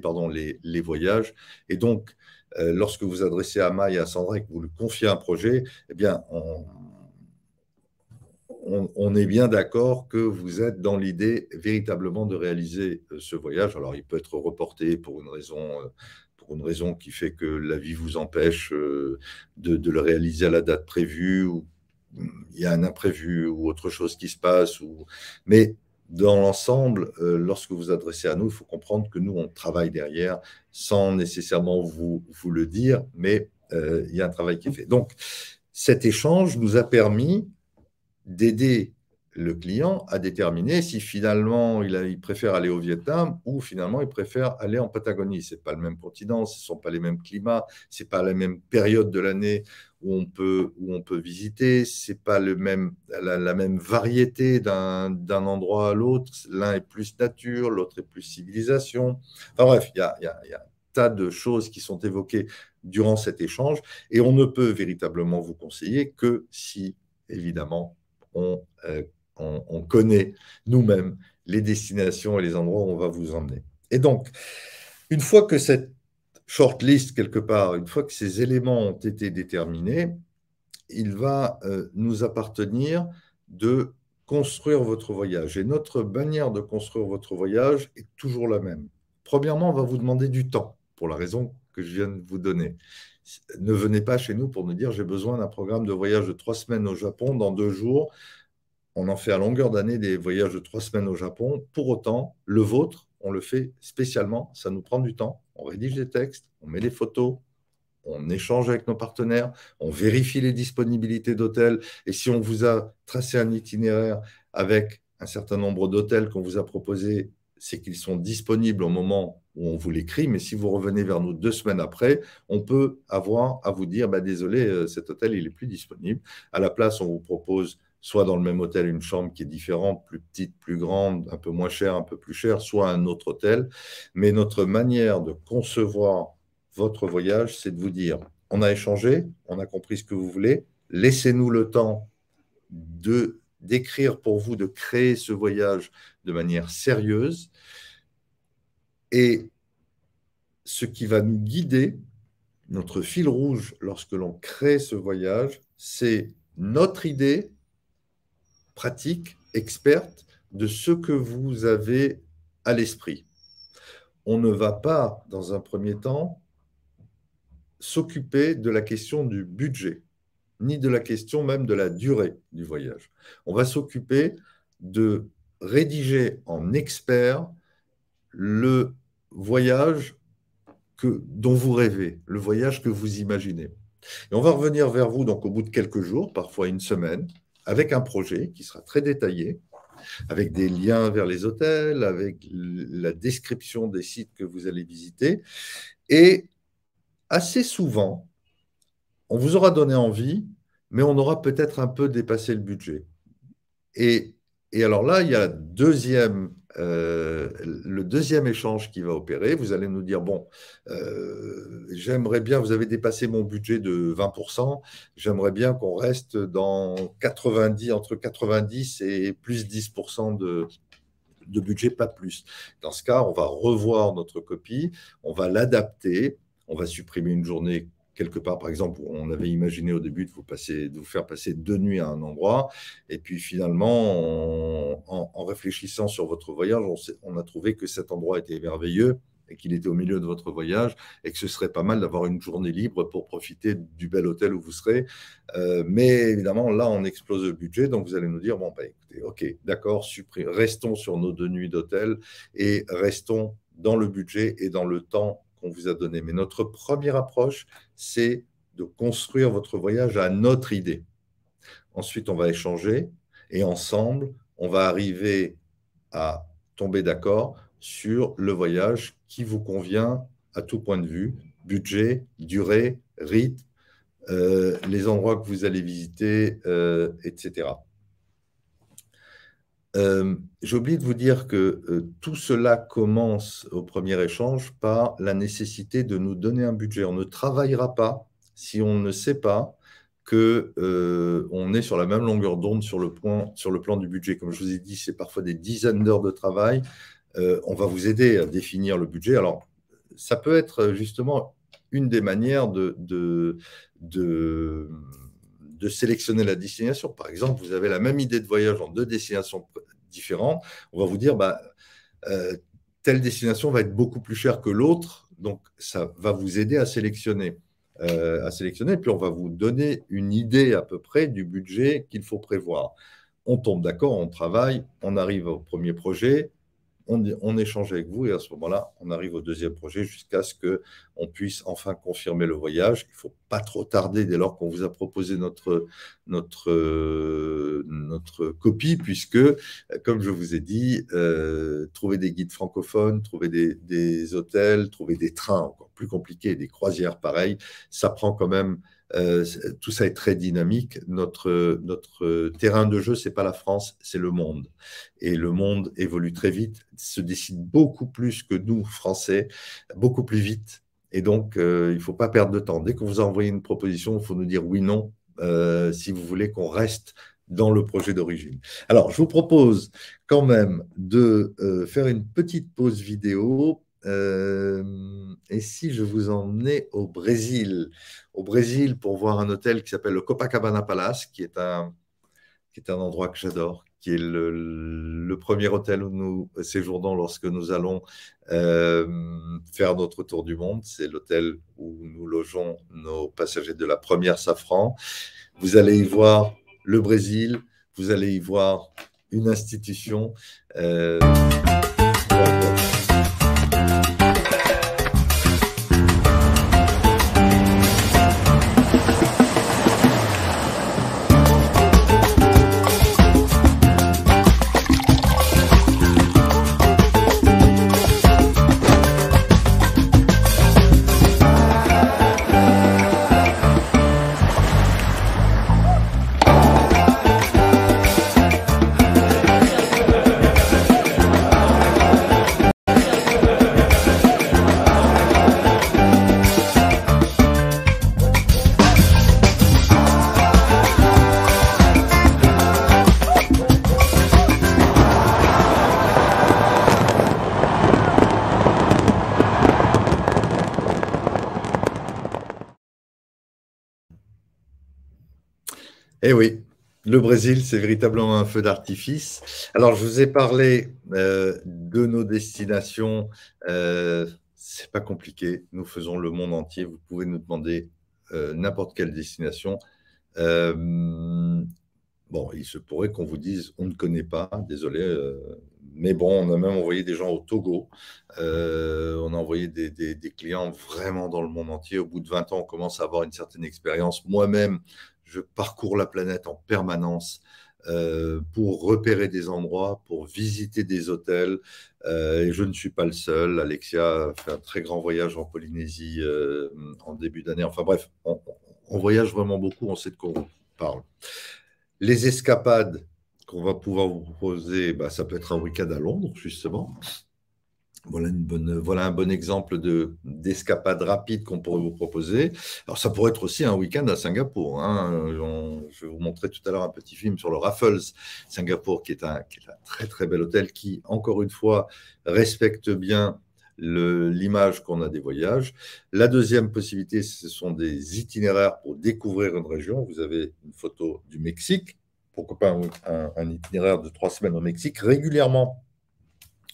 voyages. Et donc, lorsque vous adressez à Maï et à Sandra et que vous lui confiez un projet, eh bien, on est bien d'accord que vous êtes dans l'idée véritablement de réaliser ce voyage. Alors, il peut être reporté pour une raison qui fait que la vie vous empêche de le réaliser à la date prévue, ou il y a un imprévu ou autre chose qui se passe. Mais dans l'ensemble, lorsque vous adressez à nous, il faut comprendre que nous, on travaille derrière sans nécessairement vous le dire, mais il y a un travail qui est fait. Donc, cet échange nous a permis d'aider le client à déterminer si finalement il préfère aller au Vietnam ou finalement il préfère aller en Patagonie. Ce n'est pas le même continent, ce ne sont pas les mêmes climats, ce n'est pas la même période de l'année où on peut visiter, ce n'est pas la même variété d'un endroit à l'autre. L'un est plus nature, l'autre est plus civilisation. Enfin bref, il y a un tas de choses qui sont évoquées durant cet échange, et on ne peut véritablement vous conseiller que si, évidemment, on connaît nous-mêmes les destinations et les endroits où on va vous emmener. Et donc, une fois que cette shortlist, quelque part, une fois que ces éléments ont été déterminés, il va nous appartenir de construire votre voyage. Et notre manière de construire votre voyage est toujours la même. Premièrement, on va vous demander du temps, pour la raison que je viens de vous donner. Ne venez pas chez nous pour nous dire « j'ai besoin d'un programme de voyage de 3 semaines au Japon dans 2 jours ». On en fait à longueur d'année des voyages de 3 semaines au Japon. Pour autant, le vôtre, on le fait spécialement. Ça nous prend du temps. On rédige des textes, on met des photos, on échange avec nos partenaires, on vérifie les disponibilités d'hôtels. Et si on vous a tracé un itinéraire avec un certain nombre d'hôtels qu'on vous a proposés, c'est qu'ils sont disponibles au moment où on vous l'écrit. Mais si vous revenez vers nous 2 semaines après, on peut avoir à vous dire désolé, cet hôtel, il n'est plus disponible. À la place, on vous propose soit dans le même hôtel une chambre qui est différente, plus petite, plus grande, un peu moins chère, un peu plus chère, soit un autre hôtel. Mais notre manière de concevoir votre voyage, c'est de vous dire, on a échangé, on a compris ce que vous voulez, laissez-nous le temps de d'écrire pour vous, de créer ce voyage de manière sérieuse. Et ce qui va nous guider, notre fil rouge lorsque l'on crée ce voyage, c'est notre idée pratique, experte, de ce que vous avez à l'esprit. On ne va pas, dans un premier temps, s'occuper de la question du budget, ni de la question même de la durée du voyage. On va s'occuper de rédiger en expert le voyage dont vous rêvez, le voyage que vous imaginez. Et on va revenir vers vous donc au bout de quelques jours, parfois une semaine, avec un projet qui sera très détaillé, avec des liens vers les hôtels, avec la description des sites que vous allez visiter. Et assez souvent, on vous aura donné envie, mais on aura peut-être un peu dépassé le budget. Et alors là, il y a le deuxième échange qui va opérer. Vous allez nous dire, bon, j'aimerais bien, vous avez dépassé mon budget de 20%, j'aimerais bien qu'on reste dans entre 90 et plus 10% de budget, pas plus. Dans ce cas, on va revoir notre copie, on va l'adapter, on va supprimer une journée quelque part, par exemple, on avait imaginé au début de vous faire passer 2 nuits à un endroit, et puis finalement, en réfléchissant sur votre voyage, on a trouvé que cet endroit était merveilleux, et qu'il était au milieu de votre voyage, et que ce serait pas mal d'avoir une journée libre pour profiter du bel hôtel où vous serez. Mais évidemment, là, on explose le budget, donc vous allez nous dire, bon, bah, écoutez, ok, d'accord, restons sur nos 2 nuits d'hôtel, et restons dans le budget et dans le temps qu'on vous a donné. Mais notre première approche, c'est de construire votre voyage à notre idée. Ensuite, on va échanger et ensemble, on va arriver à tomber d'accord sur le voyage qui vous convient à tout point de vue, budget, durée, rythme, les endroits que vous allez visiter, etc. J'ai oublié de vous dire que tout cela commence au premier échange par la nécessité de nous donner un budget. On ne travaillera pas si on ne sait pas qu'on est sur la même longueur d'onde sur le plan du budget. Comme je vous ai dit, c'est parfois des dizaines d'heures de travail. On va vous aider à définir le budget. Alors, ça peut être justement une des manières de sélectionner la destination. Par exemple, vous avez la même idée de voyage en 2 destinations différentes. On va vous dire, telle destination va être beaucoup plus chère que l'autre, donc ça va vous aider à sélectionner. Puis on va vous donner une idée à peu près du budget qu'il faut prévoir. On tombe d'accord, on travaille, on arrive au premier projet, on échange avec vous et à ce moment-là, on arrive au deuxième projet jusqu'à ce qu'on puisse enfin confirmer le voyage. Il ne faut pas trop tarder dès lors qu'on vous a proposé notre copie puisque, comme je vous ai dit, trouver des guides francophones, trouver des hôtels, trouver des trains encore plus compliqués, des croisières pareilles, ça prend quand même. Tout ça est très dynamique. Notre terrain de jeu, ce n'est pas la France, c'est le monde. Et le monde évolue très vite, se décide beaucoup plus que nous, Français, beaucoup plus vite. Et donc, il ne faut pas perdre de temps. Dès qu'on vous a envoyé une proposition, il faut nous dire oui, non, si vous voulez qu'on reste dans le projet d'origine. Alors, je vous propose quand même de faire une petite pause vidéo. Et si je vous emmenais au Brésil pour voir un hôtel qui s'appelle le Copacabana Palace, qui est un endroit que j'adore, qui est le premier hôtel où nous séjournons lorsque nous allons faire notre tour du monde. C'est l'hôtel où nous logeons nos passagers de la première Safran. Vous allez y voir le Brésil, vous allez y voir une institution. Eh oui, le Brésil, c'est véritablement un feu d'artifice. Alors, je vous ai parlé de nos destinations. C'est pas compliqué. Nous faisons le monde entier. Vous pouvez nous demander n'importe quelle destination. Bon, il se pourrait qu'on vous dise on ne connaît pas, désolé, mais bon, on a même envoyé des gens au Togo, on a envoyé des clients vraiment dans le monde entier. Au bout de 20 ans, on commence à avoir une certaine expérience. Moi-même, je parcours la planète en permanence pour repérer des endroits, pour visiter des hôtels, et je ne suis pas le seul. Alexia a fait un très grand voyage en Polynésie en début d'année. Enfin bref, on voyage vraiment beaucoup, on sait de quoi on parle. Les escapades qu'on va pouvoir vous proposer, bah, ça peut être un week-end à Londres, justement. Voilà un bon exemple d'escapade rapide qu'on pourrait vous proposer. Alors, ça pourrait être aussi un week-end à Singapour. Hein. Je vais vous montrer tout à l'heure un petit film sur le Raffles Singapour, qui est un très, très bel hôtel qui, encore une fois, respecte bien l'image qu'on a des voyages. La deuxième possibilité, ce sont des itinéraires pour découvrir une région. Vous avez une photo du Mexique. Pourquoi pas un itinéraire de 3 semaines au Mexique. Régulièrement,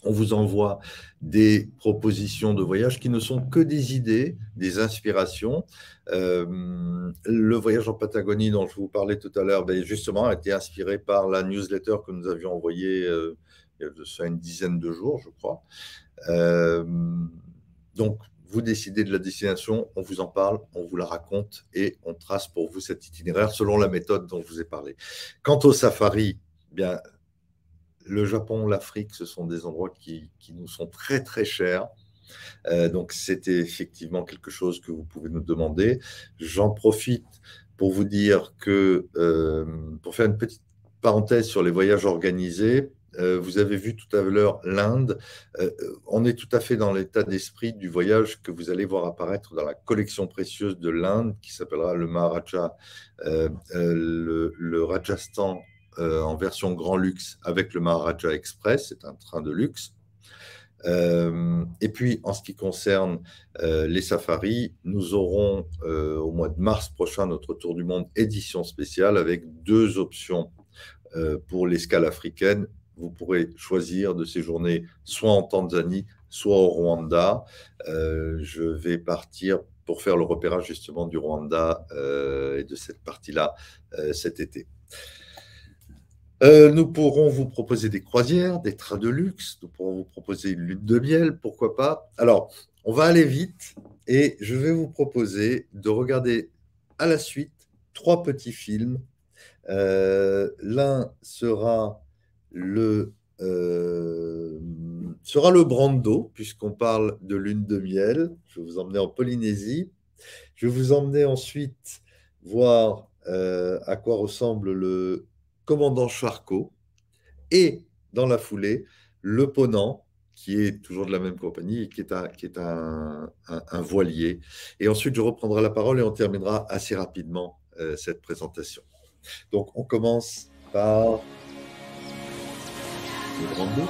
on vous envoie des propositions de voyage qui ne sont que des idées, des inspirations. Le voyage en Patagonie dont je vous parlais tout à l'heure, justement, a été inspiré par la newsletter que nous avions envoyée il y a une dizaine de jours, je crois. Donc, vous décidez de la destination, on vous en parle, on vous la raconte et on trace pour vous cet itinéraire selon la méthode dont je vous ai parlé. Quant au safari, bien, le Japon, l'Afrique, ce sont des endroits qui nous sont très, très chers. Donc, c'était effectivement quelque chose que vous pouvez nous demander. J'en profite pour vous dire que, pour faire une petite parenthèse sur les voyages organisés, vous avez vu tout à l'heure l'Inde. On est tout à fait dans l'état d'esprit du voyage que vous allez voir apparaître dans la collection précieuse de l'Inde, qui s'appellera le Maharaja, le Rajasthan en version grand luxe avec le Maharaja Express, c'est un train de luxe. Et puis, en ce qui concerne les safaris, nous aurons au mois de mars prochain notre Tour du Monde édition spéciale avec 2 options pour l'escale africaine. Vous pourrez choisir de séjourner soit en Tanzanie, soit au Rwanda. Je vais partir pour faire le repérage justement du Rwanda et de cette partie-là cet été. Nous pourrons vous proposer des croisières, des trains de luxe, nous pourrons vous proposer une lune de miel, pourquoi pas. Alors, on va aller vite et je vais vous proposer de regarder à la suite 3 petits films. L'un sera le Brando, puisqu'on parle de lune de miel. Je vais vous emmener en Polynésie. Je vais vous emmener ensuite voir à quoi ressemble le commandant Charcot. Et dans la foulée, le Ponant, qui est toujours de la même compagnie et qui est un voilier. Et ensuite, je reprendrai la parole et on terminera assez rapidement cette présentation. Donc, on commence par le Brando.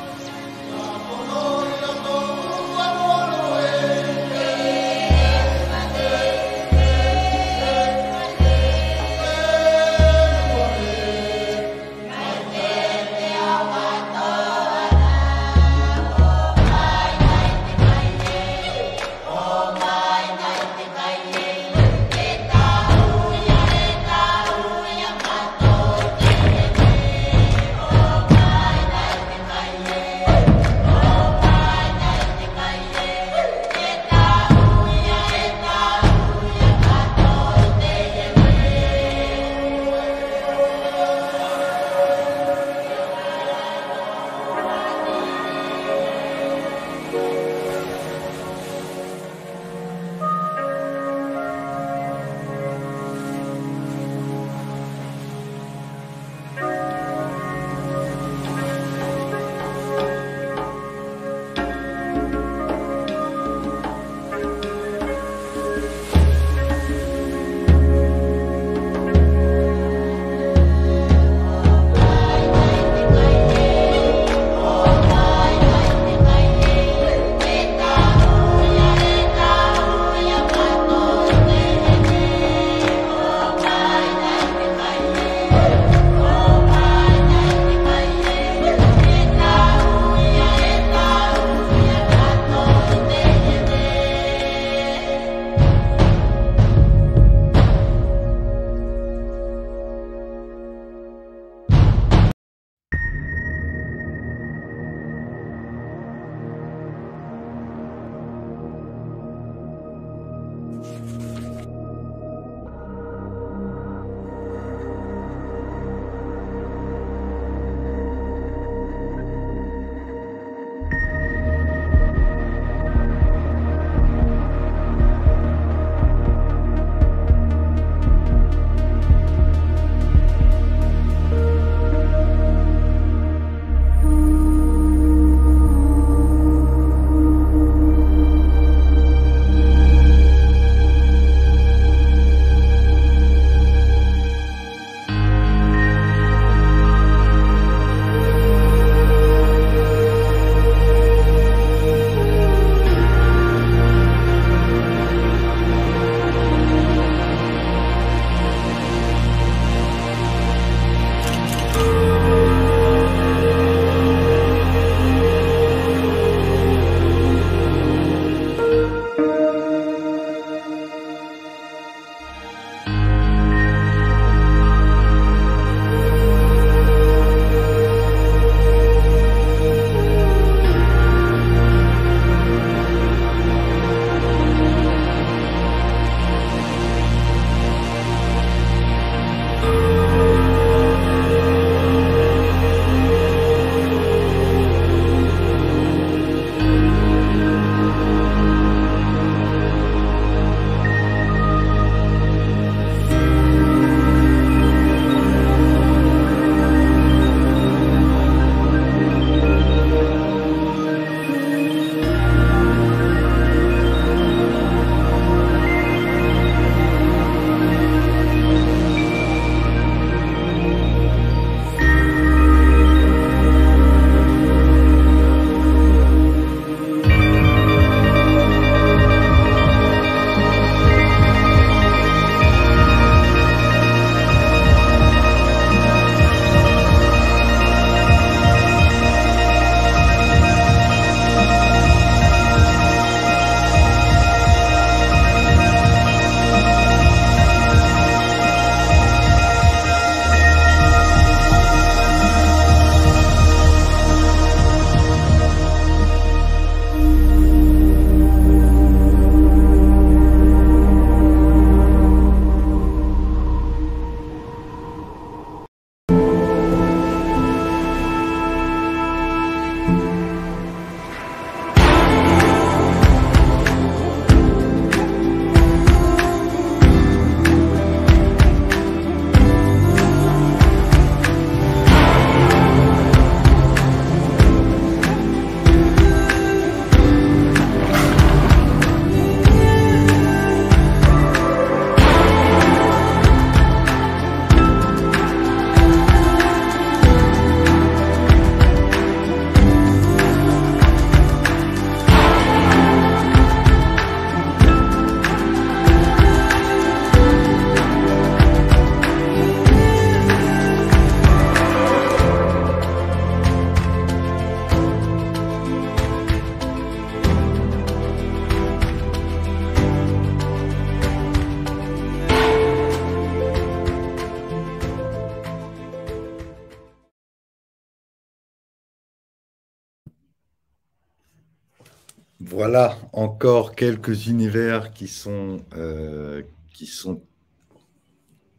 Voilà encore quelques univers qui sont...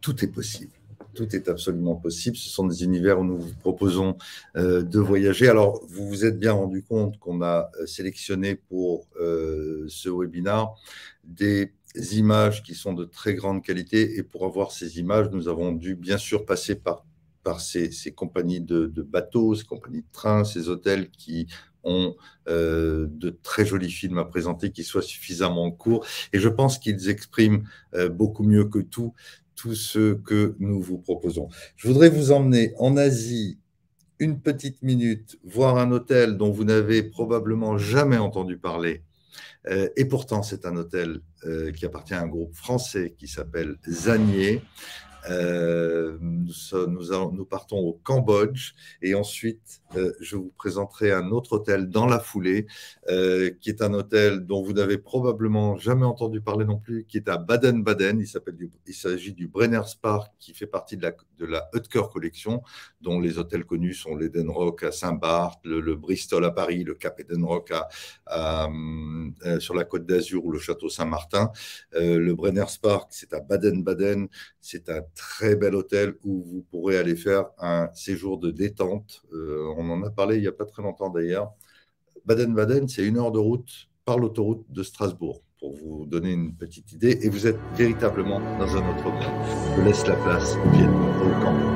Tout est possible. Tout est absolument possible. Ce sont des univers où nous vous proposons de voyager. Alors, vous vous êtes bien rendu compte qu'on a sélectionné pour ce webinaire des images qui sont de très grande qualité. Et pour avoir ces images, nous avons dû bien sûr passer par ces compagnies de bateaux, ces compagnies de trains, ces hôtels qui ont de très jolis films à présenter, qui soient suffisamment courts. Et je pense qu'ils expriment beaucoup mieux que tout ce que nous vous proposons. Je voudrais vous emmener en Asie une petite minute, voir un hôtel dont vous n'avez probablement jamais entendu parler. Et pourtant, c'est un hôtel qui appartient à un groupe français qui s'appelle Zanier. Nous partons au Cambodge et ensuite je vous présenterai un autre hôtel dans la foulée qui est un hôtel dont vous n'avez probablement jamais entendu parler non plus, qui est à Baden-Baden. Il s'agit du Brenner's Park qui fait partie de la Oetker Collection, dont les hôtels connus sont l'Eden Rock à Saint-Barth, le Bristol à Paris, le Cap Eden Rock sur la Côte d'Azur ou le Château Saint-Martin. Le Brenner's Park, c'est à Baden-Baden. C'est un très bel hôtel où vous pourrez aller faire un séjour de détente. On en a parlé il n'y a pas très longtemps d'ailleurs. Baden-Baden, c'est 1 heure de route par l'autoroute de Strasbourg, pour vous donner une petite idée. Et vous êtes véritablement dans un autre monde. Je laisse la place au Vietnam, au Cambodge.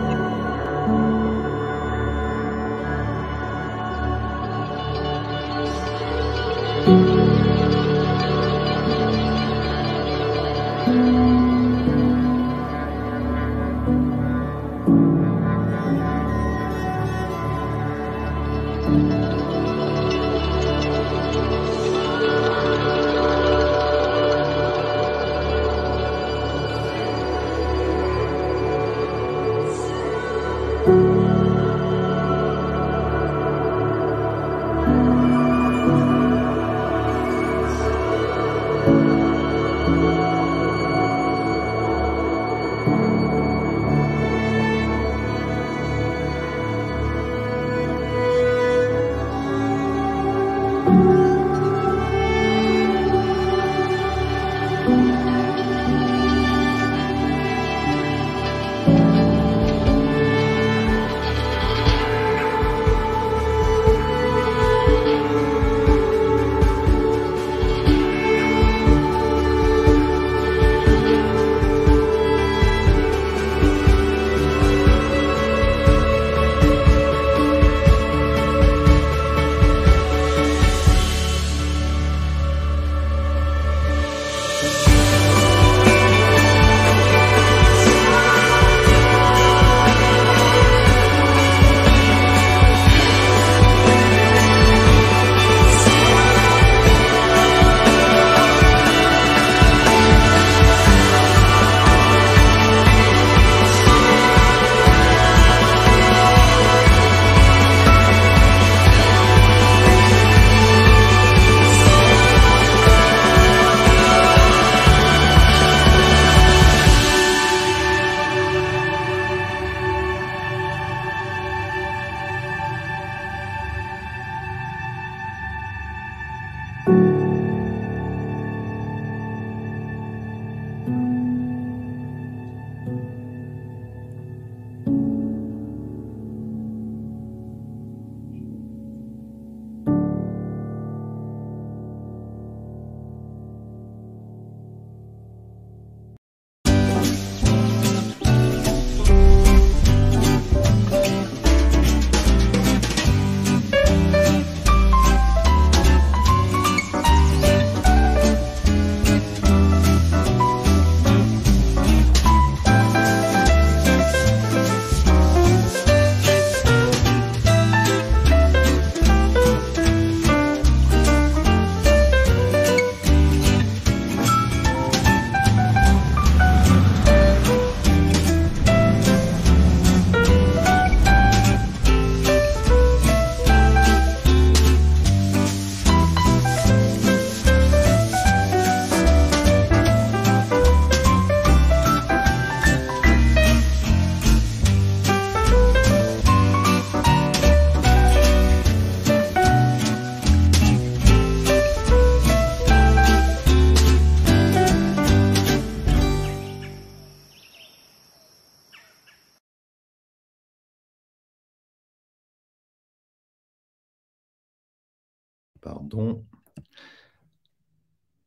Pardon.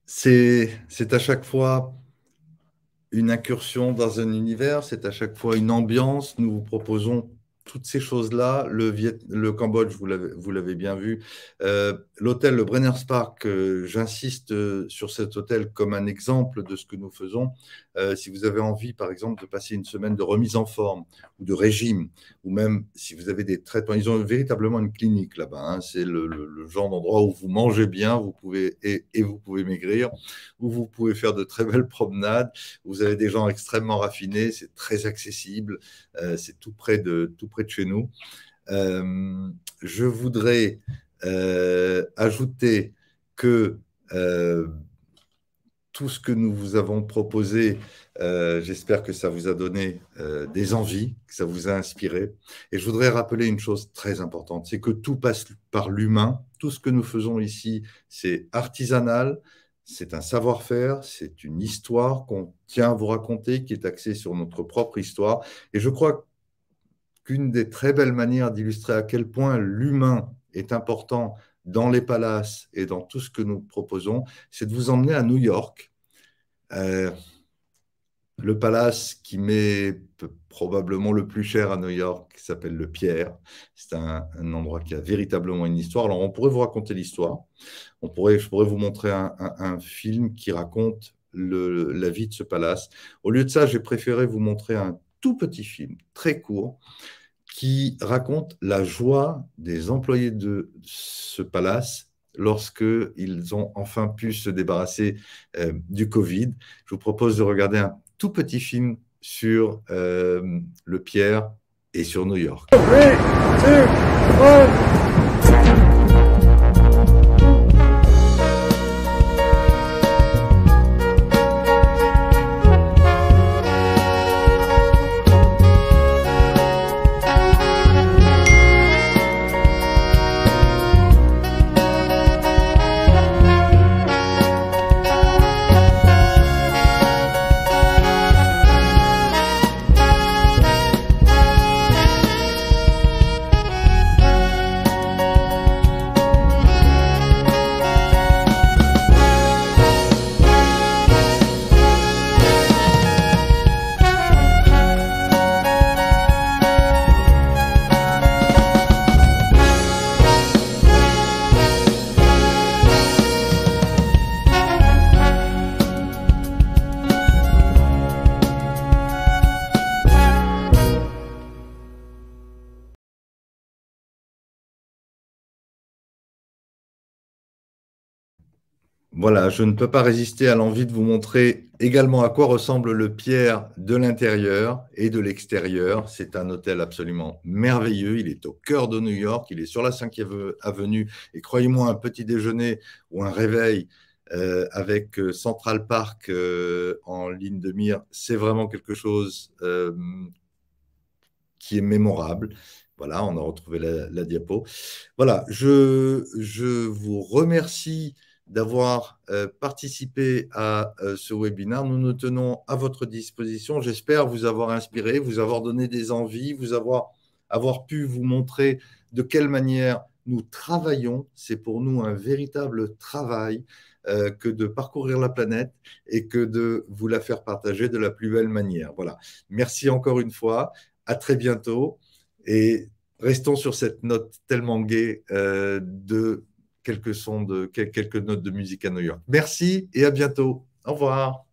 C'est à chaque fois une incursion dans un univers, c'est à chaque fois une ambiance. Nous vous proposons toutes ces choses-là. Le Cambodge, vous l'avez bien vu. L'hôtel, le Brenner's Park, j'insiste sur cet hôtel comme un exemple de ce que nous faisons. Si vous avez envie, par exemple, de passer une semaine de remise en forme ou de régime, ou même si vous avez des traitements, ils ont véritablement une clinique là-bas. Hein. C'est le genre d'endroit où vous mangez bien, vous pouvez, et vous pouvez maigrir, où vous pouvez faire de très belles promenades. Vous avez des gens extrêmement raffinés, c'est très accessible, c'est tout près de chez nous. Je voudrais ajouter que tout ce que nous vous avons proposé, j'espère que ça vous a donné des envies, que ça vous a inspiré. Et je voudrais rappeler une chose très importante, c'est que tout passe par l'humain. Tout ce que nous faisons ici, c'est artisanal, c'est un savoir-faire, c'est une histoire qu'on tient à vous raconter, qui est axée sur notre propre histoire. Et je crois qu'une des très belles manières d'illustrer à quel point l'humain est important dans les palaces et dans tout ce que nous proposons, c'est de vous emmener à New York. Le palace qui m'est probablement le plus cher à New York, qui s'appelle le Pierre. C'est un endroit qui a véritablement une histoire. Alors, on pourrait vous raconter l'histoire. Je pourrais vous montrer un film qui raconte la vie de ce palace. Au lieu de ça, j'ai préféré vous montrer un tout petit film, très court, qui raconte la joie des employés de ce palace lorsqu'ils ont enfin pu se débarrasser du Covid. Je vous propose de regarder un tout petit film sur le Pierre et sur New York. 3, 2, 1. Voilà, je ne peux pas résister à l'envie de vous montrer également à quoi ressemble le Pierre de l'intérieur et de l'extérieur. C'est un hôtel absolument merveilleux. Il est au cœur de New York. Il est sur la 5e avenue. Et croyez-moi, un petit déjeuner ou un réveil avec Central Park en ligne de mire, c'est vraiment quelque chose qui est mémorable. Voilà, on a retrouvé la diapo. Voilà, je vous remercie d'avoir participé à ce webinaire. Nous nous tenons à votre disposition. J'espère vous avoir inspiré, vous avoir donné des envies, avoir pu vous montrer de quelle manière nous travaillons. C'est pour nous un véritable travail que de parcourir la planète et que de vous la faire partager de la plus belle manière. Voilà. Merci encore une fois. À très bientôt. Et restons sur cette note tellement gaie de quelques notes de musique à New York. Merci et à bientôt. Au revoir.